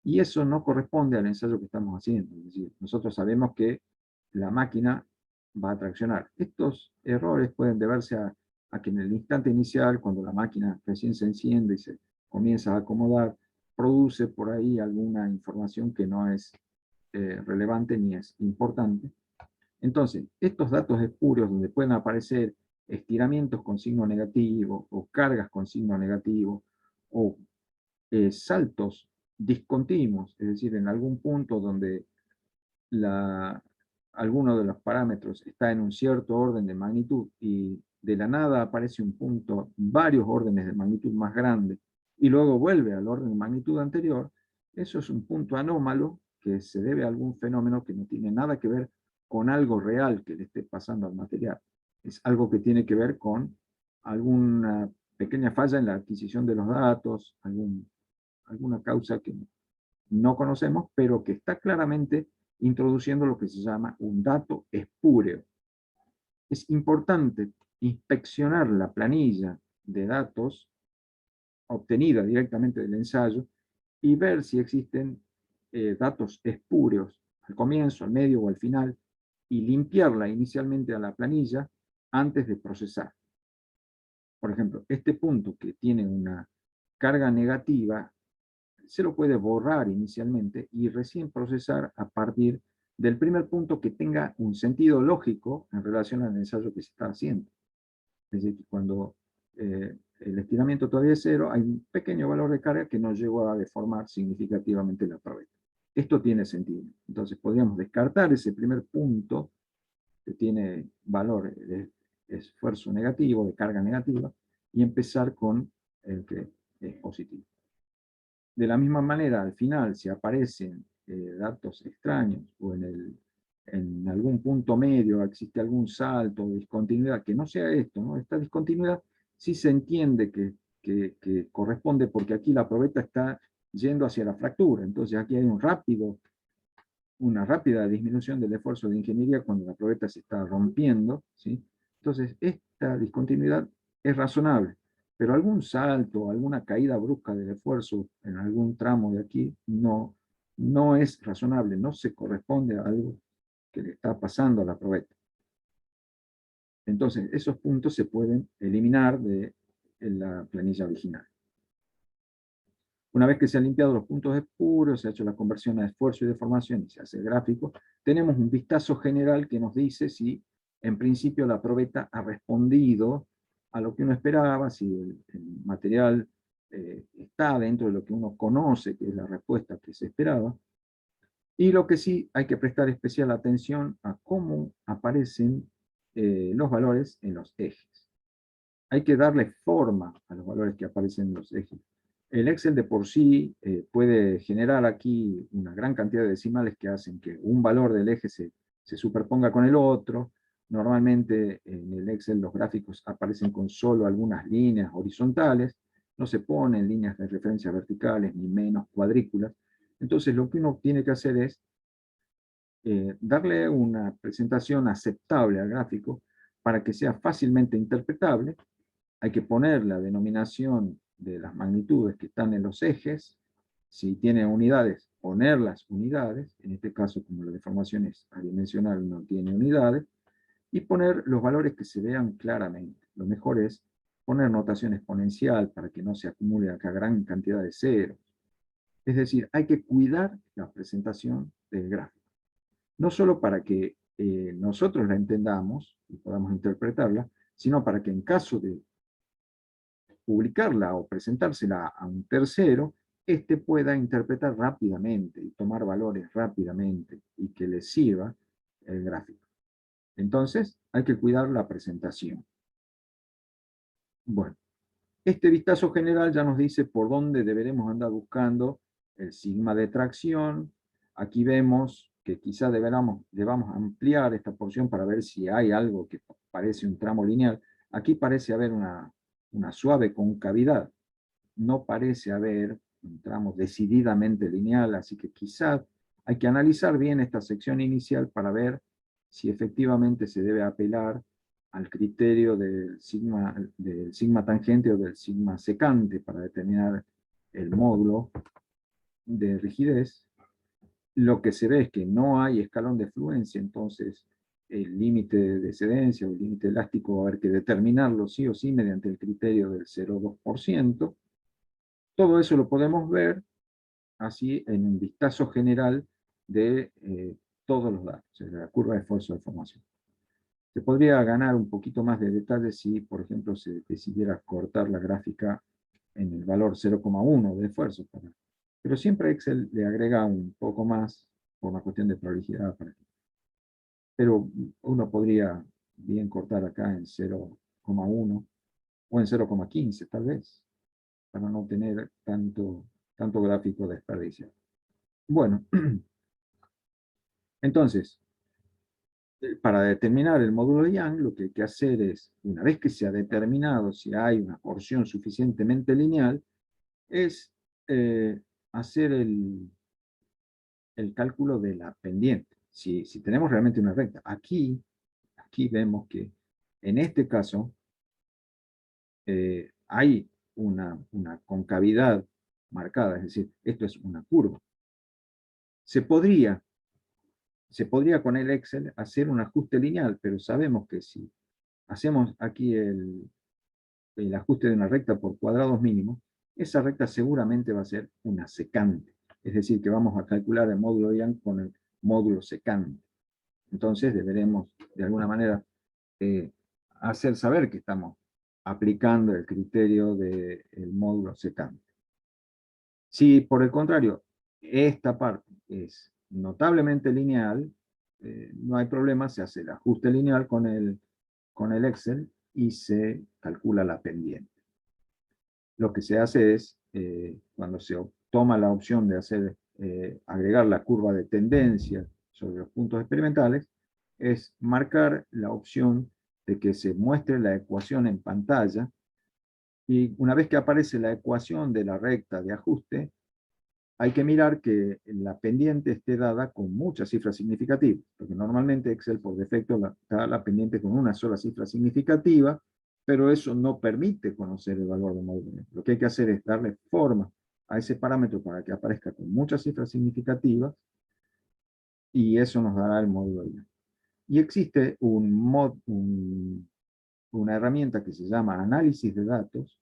Speaker 1: y eso no corresponde al ensayo que estamos haciendo. Es decir, nosotros sabemos que la máquina va a traccionar. Estos errores pueden deberse a que en el instante inicial, cuando la máquina recién se enciende y se comienza a acomodar, produce por ahí alguna información que no es relevante ni es importante. Entonces, estos datos espurios donde pueden aparecer estiramientos con signo negativo, o cargas con signo negativo, o saltos discontinuos, es decir, en algún punto donde alguno de los parámetros está en un cierto orden de magnitud y de la nada aparece un punto varios órdenes de magnitud más grande y luego vuelve al orden de magnitud anterior, eso es un punto anómalo que se debe a algún fenómeno que no tiene nada que ver con algo real que le esté pasando al material. Es algo que tiene que ver con alguna pequeña falla en la adquisición de los datos, alguna causa que no conocemos, pero que está claramente introduciendo lo que se llama un dato espúreo. Es importante inspeccionar la planilla de datos obtenida directamente del ensayo y ver si existen datos espúreos al comienzo, al medio o al final, y limpiarla inicialmente a la planilla antes de procesar. Por ejemplo, este punto que tiene una carga negativa, se lo puede borrar inicialmente y recién procesar a partir del primer punto que tenga un sentido lógico en relación al ensayo que se está haciendo. Es decir, cuando el estiramiento todavía es cero, hay un pequeño valor de carga que no llegó a deformar significativamente la probeta. Esto tiene sentido. Entonces podríamos descartar ese primer punto que tiene valor de esfuerzo negativo, de carga negativa, y empezar con el que es positivo. De la misma manera, al final, si aparecen datos extraños o en algún punto medio existe algún salto o discontinuidad, que no sea esto, ¿no? Esta discontinuidad sí se entiende que corresponde porque aquí la probeta está yendo hacia la fractura. Entonces aquí hay una rápida disminución del esfuerzo de ingeniería cuando la probeta se está rompiendo, ¿sí? Entonces esta discontinuidad es razonable, pero algún salto, alguna caída brusca del esfuerzo en algún tramo de aquí no es razonable, no se corresponde a algo que le está pasando a la probeta. Entonces esos puntos se pueden eliminar de la planilla original. Una vez que se han limpiado los puntos de puros, se ha hecho la conversión a esfuerzo y deformación y se hace el gráfico, tenemos un vistazo general que nos dice si en principio la probeta ha respondido a lo que uno esperaba, si el material está dentro de lo que uno conoce, que es la respuesta que se esperaba. Y lo que sí hay que prestar especial atención a cómo aparecen los valores en los ejes. Hay que darle forma a los valores que aparecen en los ejes. El Excel de por sí puede generar aquí una gran cantidad de decimales que hacen que un valor del eje se superponga con el otro. Normalmente en el Excel los gráficos aparecen con solo algunas líneas horizontales, no se ponen líneas de referencia verticales ni menos cuadrículas. Entonces lo que uno tiene que hacer es darle una presentación aceptable al gráfico para que sea fácilmente interpretable. Hay que poner la denominación de las magnitudes que están en los ejes. Si tiene unidades, poner las unidades. En este caso, como la deformación es adimensional, no tiene unidades. Y poner los valores que se vean claramente. Lo mejor es poner notación exponencial para que no se acumule acá gran cantidad de ceros. Es decir, hay que cuidar la presentación del gráfico. No solo para que nosotros la entendamos y podamos interpretarla, sino para que en caso de publicarla o presentársela a un tercero, éste pueda interpretar rápidamente y tomar valores rápidamente y que le sirva el gráfico. Entonces, hay que cuidar la presentación. Bueno, este vistazo general ya nos dice por dónde deberemos andar buscando el sigma de tracción. Aquí vemos que quizá debamos ampliar esta porción para ver si hay algo que parece un tramo lineal. Aquí parece haber una suave concavidad. No parece haber un tramo decididamente lineal, así que quizá hay que analizar bien esta sección inicial para ver si efectivamente se debe apelar al criterio del sigma tangente o del sigma secante para determinar el módulo de rigidez. Lo que se ve es que no hay escalón de fluencia, entonces el límite de excedencia o el límite elástico va a haber que determinarlo sí o sí mediante el criterio del 0,2%. Todo eso lo podemos ver así en un vistazo general de todos los datos, de la curva de esfuerzo de formación. Se podría ganar un poquito más de detalle si, por ejemplo, se decidiera cortar la gráfica en el valor 0,1 de esfuerzo. Pero siempre Excel le agrega un poco más por una cuestión de prolijidad. Pero uno podría bien cortar acá en 0,1 o en 0,15 tal vez, para no tener tanto gráfico desperdiciado. Bueno, entonces, para determinar el módulo de Young, lo que hay que hacer es, una vez que se ha determinado si hay una porción suficientemente lineal, es hacer el cálculo de la pendiente. Si tenemos realmente una recta. Aquí vemos que en este caso hay una concavidad marcada, es decir, esto es una curva. Se podría con el Excel hacer un ajuste lineal, pero sabemos que si hacemos aquí el ajuste de una recta por cuadrados mínimos, esa recta seguramente va a ser una secante. Es decir, que vamos a calcular el módulo Young con el módulo secante. Entonces deberemos, de alguna manera, hacer saber que estamos aplicando el criterio del módulo secante. Si, por el contrario, esta parte es notablemente lineal, no hay problema, se hace el ajuste lineal con el Excel y se calcula la pendiente. Lo que se hace es, cuando se toma la opción de agregar la curva de tendencia sobre los puntos experimentales, es marcar la opción de que se muestre la ecuación en pantalla, y una vez que aparece la ecuación de la recta de ajuste, hay que mirar que la pendiente esté dada con muchas cifras significativas, porque normalmente Excel por defecto da la pendiente con una sola cifra significativa, pero eso no permite conocer el valor del módulo. Lo que hay que hacer es darle forma a ese parámetro para que aparezca con muchas cifras significativas, y eso nos dará el módulo I. Y existe una herramienta que se llama análisis de datos,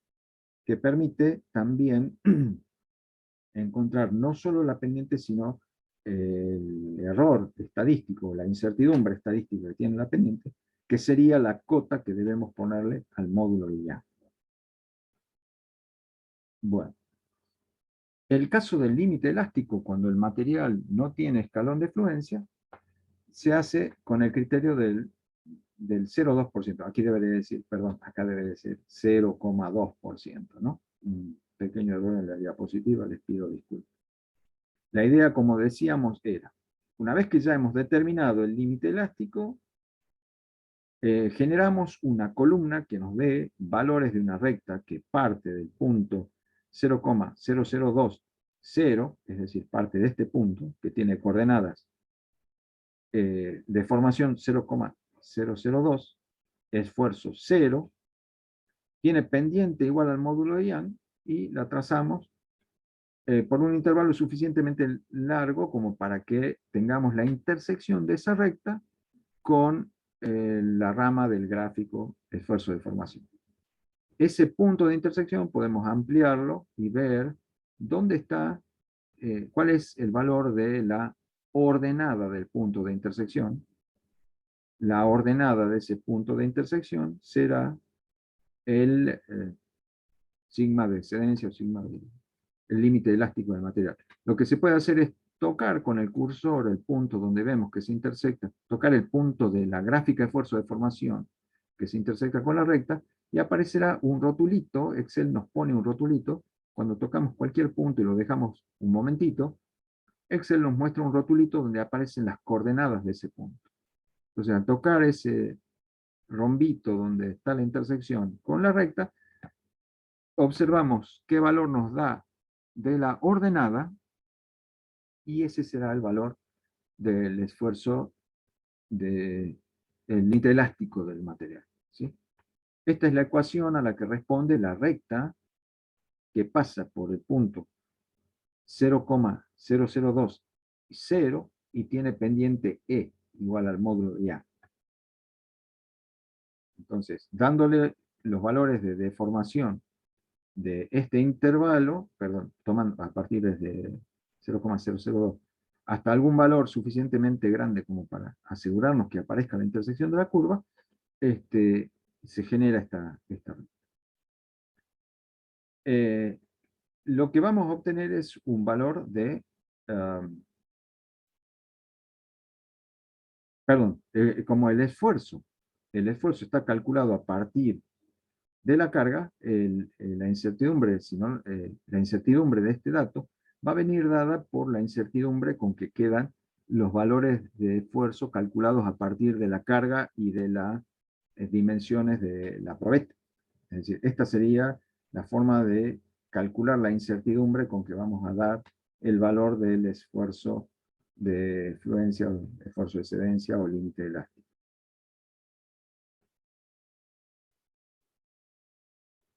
Speaker 1: que permite también encontrar no solo la pendiente, sino el error estadístico, la incertidumbre estadística que tiene la pendiente, que sería la cota que debemos ponerle al módulo IA. Bueno, el caso del límite elástico, cuando el material no tiene escalón de fluencia, se hace con el criterio del 0,2%. Aquí debería decir, perdón, acá debe decir 0,2%, ¿no? Un pequeño error en la diapositiva, les pido disculpas. La idea, como decíamos, era, una vez que ya hemos determinado el límite elástico, generamos una columna que nos dé valores de una recta que parte del punto 0,0020, es decir, parte de este punto, que tiene coordenadas de formación 0,002, esfuerzo 0, tiene pendiente igual al módulo de Young, y la trazamos por un intervalo suficientemente largo como para que tengamos la intersección de esa recta con la rama del gráfico esfuerzo de formación. Ese punto de intersección podemos ampliarlo y ver dónde está, cuál es el valor de la ordenada del punto de intersección. La ordenada de ese punto de intersección será el sigma de excedencia o sigma del límite elástico del material. Lo que se puede hacer es tocar con el cursor el punto donde vemos que se intersecta, tocar el punto de la gráfica de esfuerzo de formación que se intersecta con la recta, y aparecerá un rotulito. Excel nos pone un rotulito. Cuando tocamos cualquier punto y lo dejamos un momentito, Excel nos muestra un rotulito donde aparecen las coordenadas de ese punto. Entonces, al tocar ese rombito donde está la intersección con la recta, observamos qué valor nos da de la ordenada, y ese será el valor del esfuerzo del límite elástico del material, ¿sí? Esta es la ecuación a la que responde la recta que pasa por el punto 0,002 y 0 y tiene pendiente E igual al módulo de A. Entonces, dándole los valores de deformación de este intervalo, perdón, tomando a partir desde 0,002 hasta algún valor suficientemente grande como para asegurarnos que aparezca la intersección de la curva, se genera esta lo que vamos a obtener es un valor de, perdón, como el esfuerzo. El esfuerzo está calculado a partir de la carga, la incertidumbre, la incertidumbre de este dato va a venir dada por la incertidumbre con que quedan los valores de esfuerzo calculados a partir de la carga y de las dimensiones de la probeta. Es decir, esta sería la forma de calcular la incertidumbre con que vamos a dar el valor del esfuerzo de fluencia, esfuerzo de excedencia o límite elástico.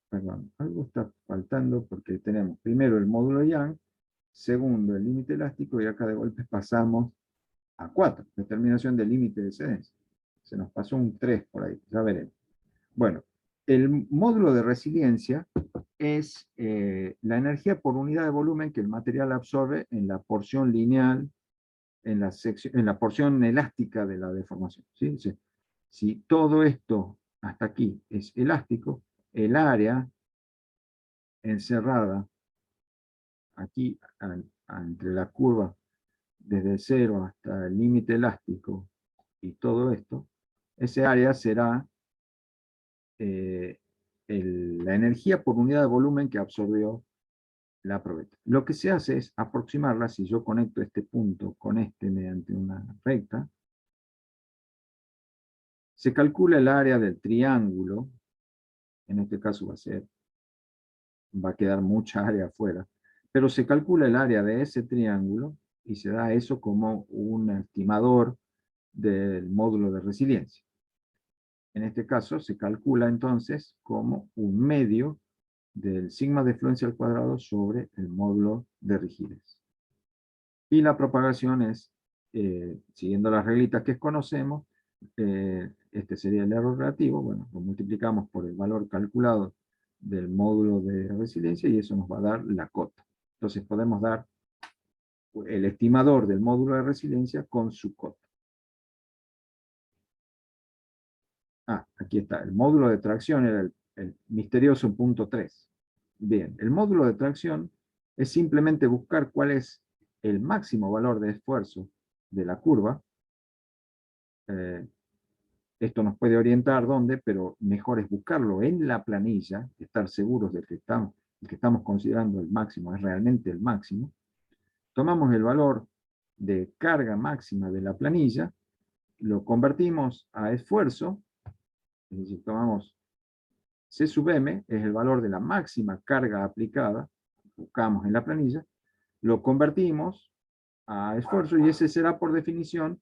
Speaker 1: Perdón, algo está faltando porque tenemos primero el módulo Young, segundo el límite elástico, y acá de golpe pasamos a 4, determinación del límite de excedencia. Se nos pasó un 3 por ahí, ya veremos. Bueno, el módulo de resiliencia es la energía por unidad de volumen que el material absorbe en la porción lineal, en la porción elástica de la deformación. ¿Sí? Si todo esto hasta aquí es elástico, el área encerrada aquí entre la curva desde cero hasta el límite elástico y todo esto, ese área será eh, la energía por unidad de volumen que absorbió la probeta. Lo que se hace es aproximarla. Si yo conecto este punto con este mediante una recta, se calcula el área del triángulo. En este caso va a quedar mucha área afuera, pero se calcula el área de ese triángulo y se da eso como un estimador del módulo de resiliencia. En este caso se calcula entonces como un medio del sigma de fluencia al cuadrado sobre el módulo de rigidez. Y la propagación es, siguiendo las reglitas que conocemos, este sería el error relativo. Bueno, lo multiplicamos por el valor calculado del módulo de resiliencia y eso nos va a dar la cota. Entonces podemos dar el estimador del módulo de resiliencia con su cota. Aquí está. El módulo de tracción era el misterioso punto 3. Bien, el módulo de tracción es simplemente buscar cuál es el máximo valor de esfuerzo de la curva. Esto nos puede orientar dónde, pero mejor es buscarlo en la planilla, estar seguros de que el que estamos considerando el máximo es realmente el máximo. Tomamos el valor de carga máxima de la planilla, lo convertimos a esfuerzo, es decir, tomamos C sub m, es el valor de la máxima carga aplicada, buscamos en la planilla, lo convertimos a esfuerzo y ese será por definición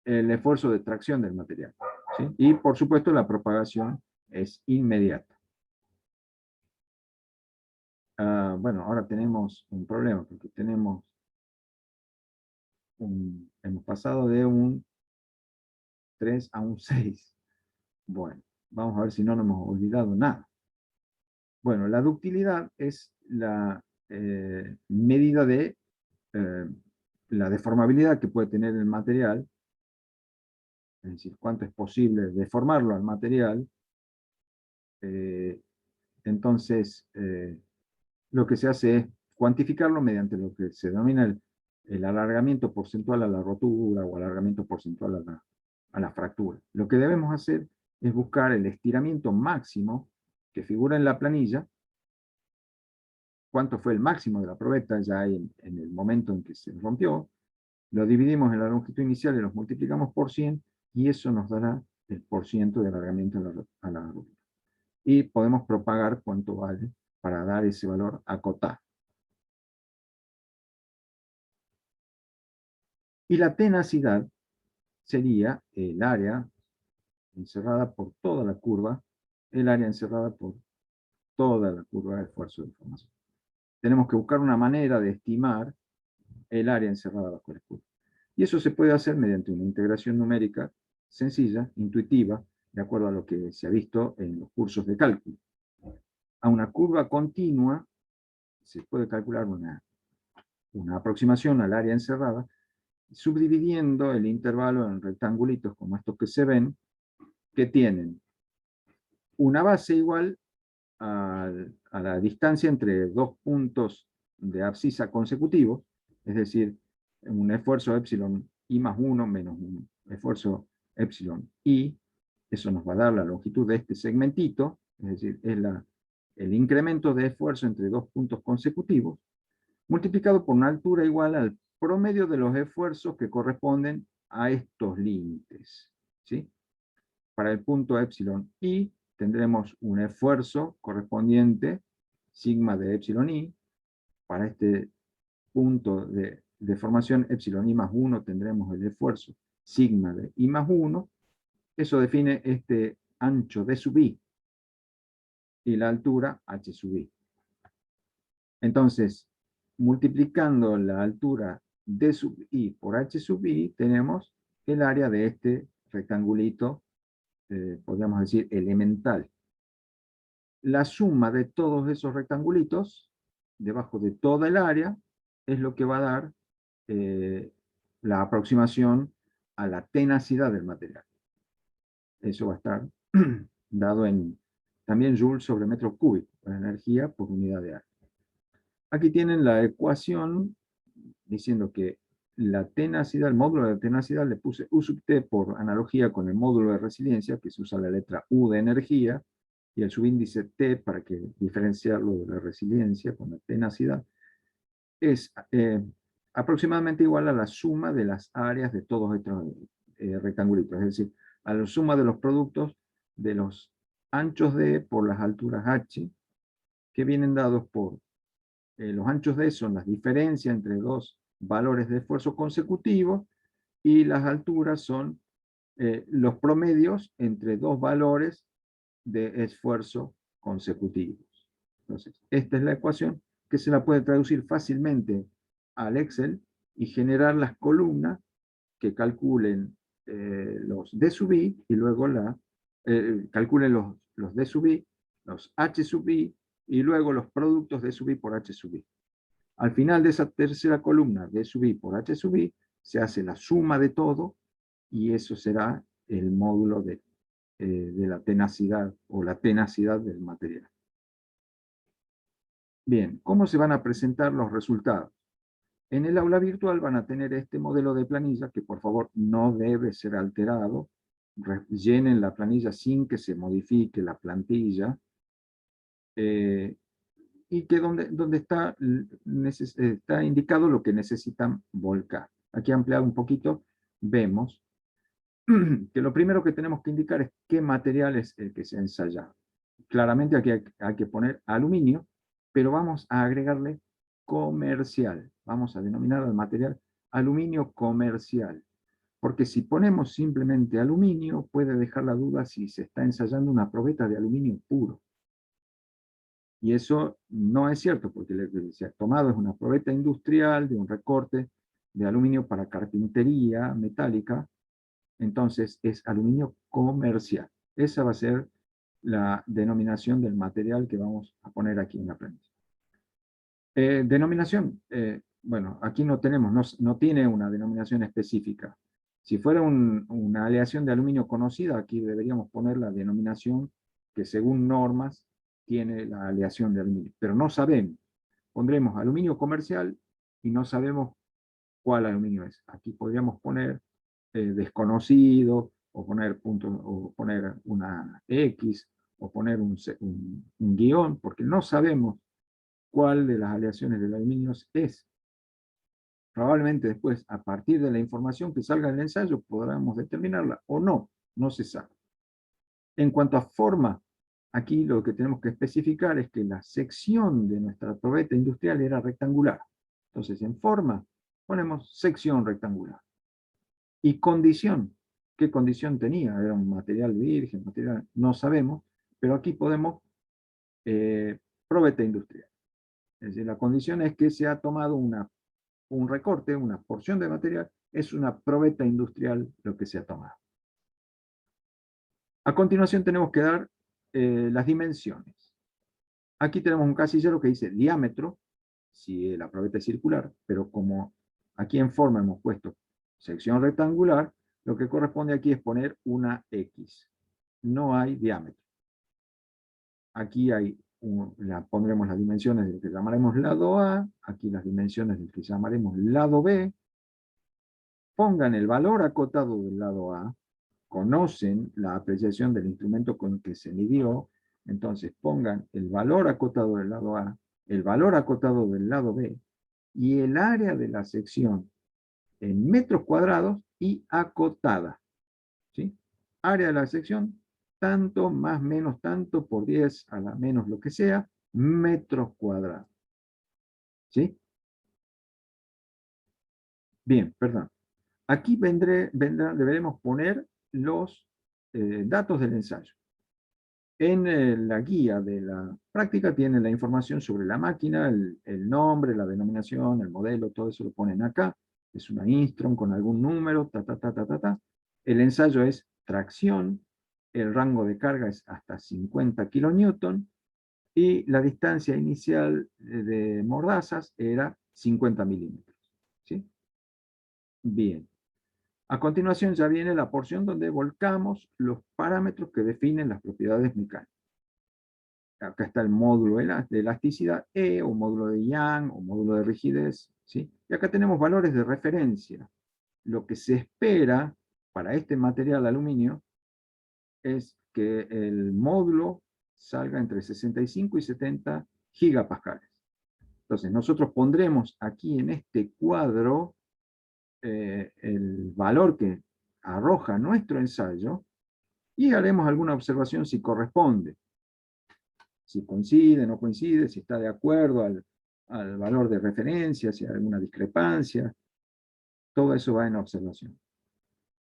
Speaker 1: el esfuerzo de tracción del material. ¿Sí? Y por supuesto la propagación es inmediata. Bueno, ahora tenemos un problema porque hemos pasado de un 3 a un 6. Bueno, vamos a ver si no nos hemos olvidado nada. Bueno, la ductilidad es la medida de la deformabilidad que puede tener el material, es decir, cuánto es posible deformarlo al material. Entonces, lo que se hace es cuantificarlo mediante lo que se denomina el alargamiento porcentual a la rotura o alargamiento porcentual a la fractura. Lo que debemos hacer es buscar el estiramiento máximo que figura en la planilla, cuánto fue el máximo de la probeta ya en el momento en que se rompió, lo dividimos en la longitud inicial y los multiplicamos por 100, y eso nos dará el porciento de alargamiento a la rotura. Y podemos propagar cuánto vale para dar ese valor acotado. Y la tenacidad sería el área encerrada por toda la curva, el área encerrada por toda la curva de esfuerzo de deformación. Tenemos que buscar una manera de estimar el área encerrada bajo la curva. Y eso se puede hacer mediante una integración numérica sencilla, intuitiva, de acuerdo a lo que se ha visto en los cursos de cálculo. A una curva continua se puede calcular una aproximación al área encerrada, subdividiendo el intervalo en rectangulitos como estos que se ven, que tienen una base igual a la distancia entre dos puntos de abscisa consecutivos, es decir, un esfuerzo epsilon i más 1 menos un esfuerzo epsilon i, eso nos va a dar la longitud de este segmentito, es decir, es el incremento de esfuerzo entre dos puntos consecutivos, multiplicado por una altura igual al promedio de los esfuerzos que corresponden a estos límites. ¿Sí? Para el punto epsilon i tendremos un esfuerzo correspondiente, sigma de epsilon i. Para este punto de deformación epsilon i más 1 tendremos el esfuerzo sigma de i más 1. Eso define este ancho d sub i y la altura h sub i. Entonces, multiplicando la altura d sub i por h sub i, tenemos el área de este rectangulito, podríamos decir elemental. la suma de todos esos rectangulitos, debajo de toda el área, es lo que va a dar la aproximación a la tenacidad del material. Eso va a estar dado en también joules sobre metro cúbico, la energía por unidad de área. Aquí tienen la ecuación diciendo que la tenacidad, el módulo de tenacidad le puse U sub T por analogía con el módulo de resiliencia, que se usa la letra U de energía, y el subíndice T para que diferenciarlo de la resiliencia con la tenacidad, es aproximadamente igual a la suma de las áreas de todos estos rectangulitos, es decir, a la suma de los productos de los anchos D por las alturas H, que vienen dados por los anchos D son las diferencias entre dos valores de esfuerzo consecutivos, y las alturas son los promedios entre dos valores de esfuerzo consecutivos. Entonces, esta es la ecuación que se la puede traducir fácilmente al Excel y generar las columnas que calculen los D sub I, y luego calculen los D sub I, los H sub I, y luego los productos D sub I por H sub I. Al final de esa tercera columna, D sub I por H sub I, se hace la suma de todo, y eso será el módulo de la tenacidad o la tenacidad del material. Bien, ¿cómo se van a presentar los resultados? En el aula virtual van a tener este modelo de planilla que por favor no debe ser alterado. Llenen la planilla sin que se modifique la plantilla. Y que donde está indicado lo que necesitan volcar. Aquí ampliado un poquito, vemos que lo primero que tenemos que indicar es qué material es el que se ha ensayado. Claramente aquí hay que poner aluminio, pero vamos a agregarle comercial. Vamos a denominar al material aluminio comercial. Porque si ponemos simplemente aluminio, puede dejar la duda si se está ensayando una probeta de aluminio puro. Y eso no es cierto, porque lo que se ha tomado es una probeta industrial de un recorte de aluminio para carpintería metálica. Entonces es aluminio comercial. Esa va a ser la denominación del material que vamos a poner aquí en la planilla. Denominación, bueno, aquí no tenemos, no tiene una denominación específica. Si fuera una aleación de aluminio conocida, aquí deberíamos poner la denominación que según normas tiene la aleación de aluminio, pero no sabemos. Pondremos aluminio comercial y no sabemos cuál aluminio es. Aquí podríamos poner desconocido, o poner punto, o poner una X, o poner un guión, porque no sabemos cuál de las aleaciones del aluminio es. Probablemente después, a partir de la información que salga del ensayo, podamos determinarla, o no, no se sabe. En cuanto a forma, aquí lo que tenemos que especificar es que la sección de nuestra probeta industrial era rectangular. Entonces, en forma, ponemos sección rectangular. Y condición, ¿qué condición tenía? ¿Era un material virgen? No sabemos, pero aquí podemos probeta industrial. Es decir, la condición es que se ha tomado un recorte, una porción de material, es una probeta industrial lo que se ha tomado. A continuación tenemos que dar las dimensiones. Aquí tenemos un casillero que dice diámetro, si la probeta es circular, pero como aquí en forma hemos puesto sección rectangular, lo que corresponde aquí es poner una X. No hay diámetro. Aquí pondremos las dimensiones del que llamaremos lado A, aquí las dimensiones del que llamaremos lado B. Pongan el valor acotado del lado A, conocen la apreciación del instrumento con que se midió, entonces pongan el valor acotado del lado A, el valor acotado del lado B, y el área de la sección en metros cuadrados y acotada. ¿Sí? Área de la sección, tanto más menos tanto por 10 a la menos lo que sea, metros cuadrados. ¿Sí? Bien, perdón. Aquí deberemos poner los datos del ensayo. En la guía de la práctica tiene la información sobre la máquina, el nombre, la denominación, el modelo, todo eso lo ponen acá. Es una Instron con algún número, El ensayo es tracción, el rango de carga es hasta 50 kilonewton, y la distancia inicial de mordazas era 50 milímetros. ¿Sí? Bien. A continuación ya viene la porción donde volcamos los parámetros que definen las propiedades mecánicas. Acá está el módulo de elasticidad E, o módulo de Young, o módulo de rigidez, ¿sí? Y acá tenemos valores de referencia. Lo que se espera para este material aluminio es que el módulo salga entre 65 y 70 gigapascales. Entonces, nosotros pondremos aquí en este cuadro el valor que arroja nuestro ensayo y haremos alguna observación si corresponde. Si coincide, no coincide, si está de acuerdo al valor de referencia, si hay alguna discrepancia. Todo eso va en observación.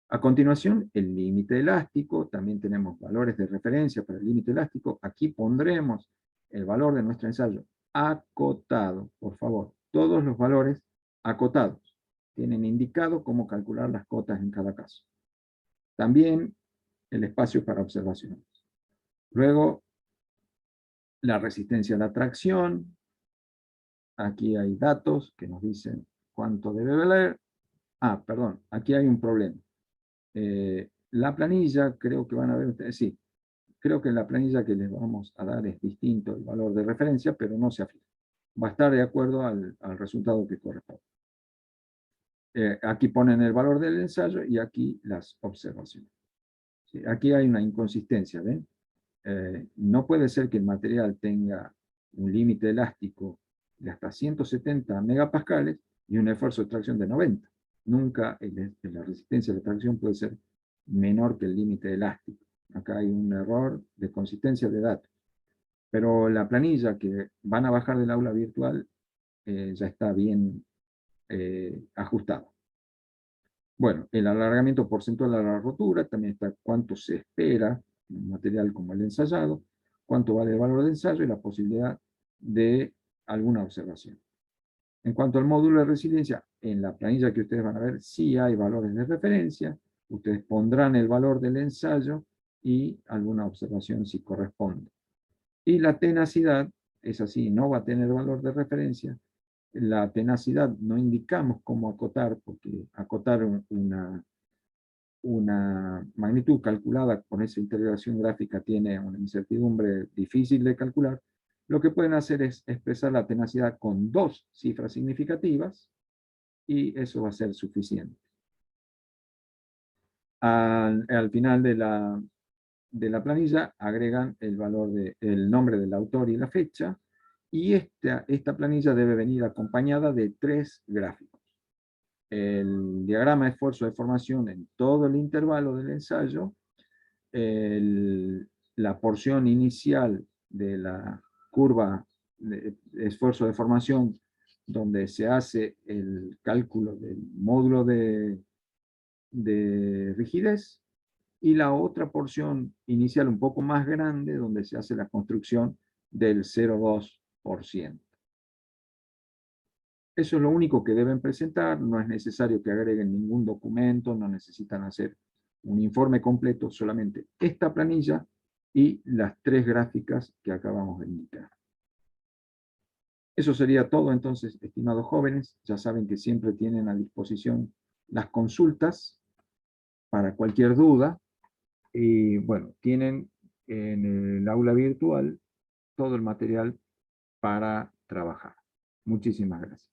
Speaker 1: A continuación, el límite elástico. También tenemos valores de referencia para el límite elástico. Aquí pondremos el valor de nuestro ensayo acotado. Por favor, todos los valores acotados. Tienen indicado cómo calcular las cotas en cada caso. También el espacio para observaciones. Luego, la resistencia a la tracción. Aquí hay datos que nos dicen cuánto debe valer. Ah, perdón, aquí hay un problema. La planilla, creo que van a ver ustedes, sí, creo que la planilla que les vamos a dar es distinto el valor de referencia, pero no se afirma. Va a estar de acuerdo al resultado que corresponde. Aquí ponen el valor del ensayo y aquí las observaciones. ¿Sí? Aquí hay una inconsistencia, ¿ven? No puede ser que el material tenga un límite elástico de hasta 170 megapascales y un esfuerzo de tracción de 90. Nunca la resistencia de tracción puede ser menor que el límite elástico. Acá hay un error de consistencia de datos. Pero la planilla que van a bajar del aula virtual ya está bien ajustada. Bueno, el alargamiento porcentual a la rotura, también está cuánto se espera en un material como el ensayado, cuánto vale el valor de ensayo y la posibilidad de alguna observación. En cuanto al módulo de resiliencia, en la planilla que ustedes van a ver, sí hay valores de referencia, ustedes pondrán el valor del ensayo y alguna observación si corresponde. Y la tenacidad, es así, no va a tener valor de referencia. La tenacidad no indicamos cómo acotar, porque acotar una magnitud calculada con esa integración gráfica tiene una incertidumbre difícil de calcular. Lo que pueden hacer es expresar la tenacidad con dos cifras significativas y eso va a ser suficiente. Al final de la planilla agregan el nombre del autor y la fecha, y esta planilla debe venir acompañada de 3 gráficos. El diagrama de esfuerzo de formación en todo el intervalo del ensayo, la porción inicial de la curva de esfuerzo de formación donde se hace el cálculo del módulo de rigidez, y la otra porción inicial un poco más grande donde se hace la construcción del 0,2%. Eso es lo único que deben presentar, no es necesario que agreguen ningún documento, no necesitan hacer un informe completo, solamente esta planilla y las 3 gráficas que acabamos de indicar. Eso sería todo entonces, estimados jóvenes. Ya saben que siempre tienen a disposición las consultas para cualquier duda. Y bueno, tienen en el aula virtual todo el material para trabajar. Muchísimas gracias.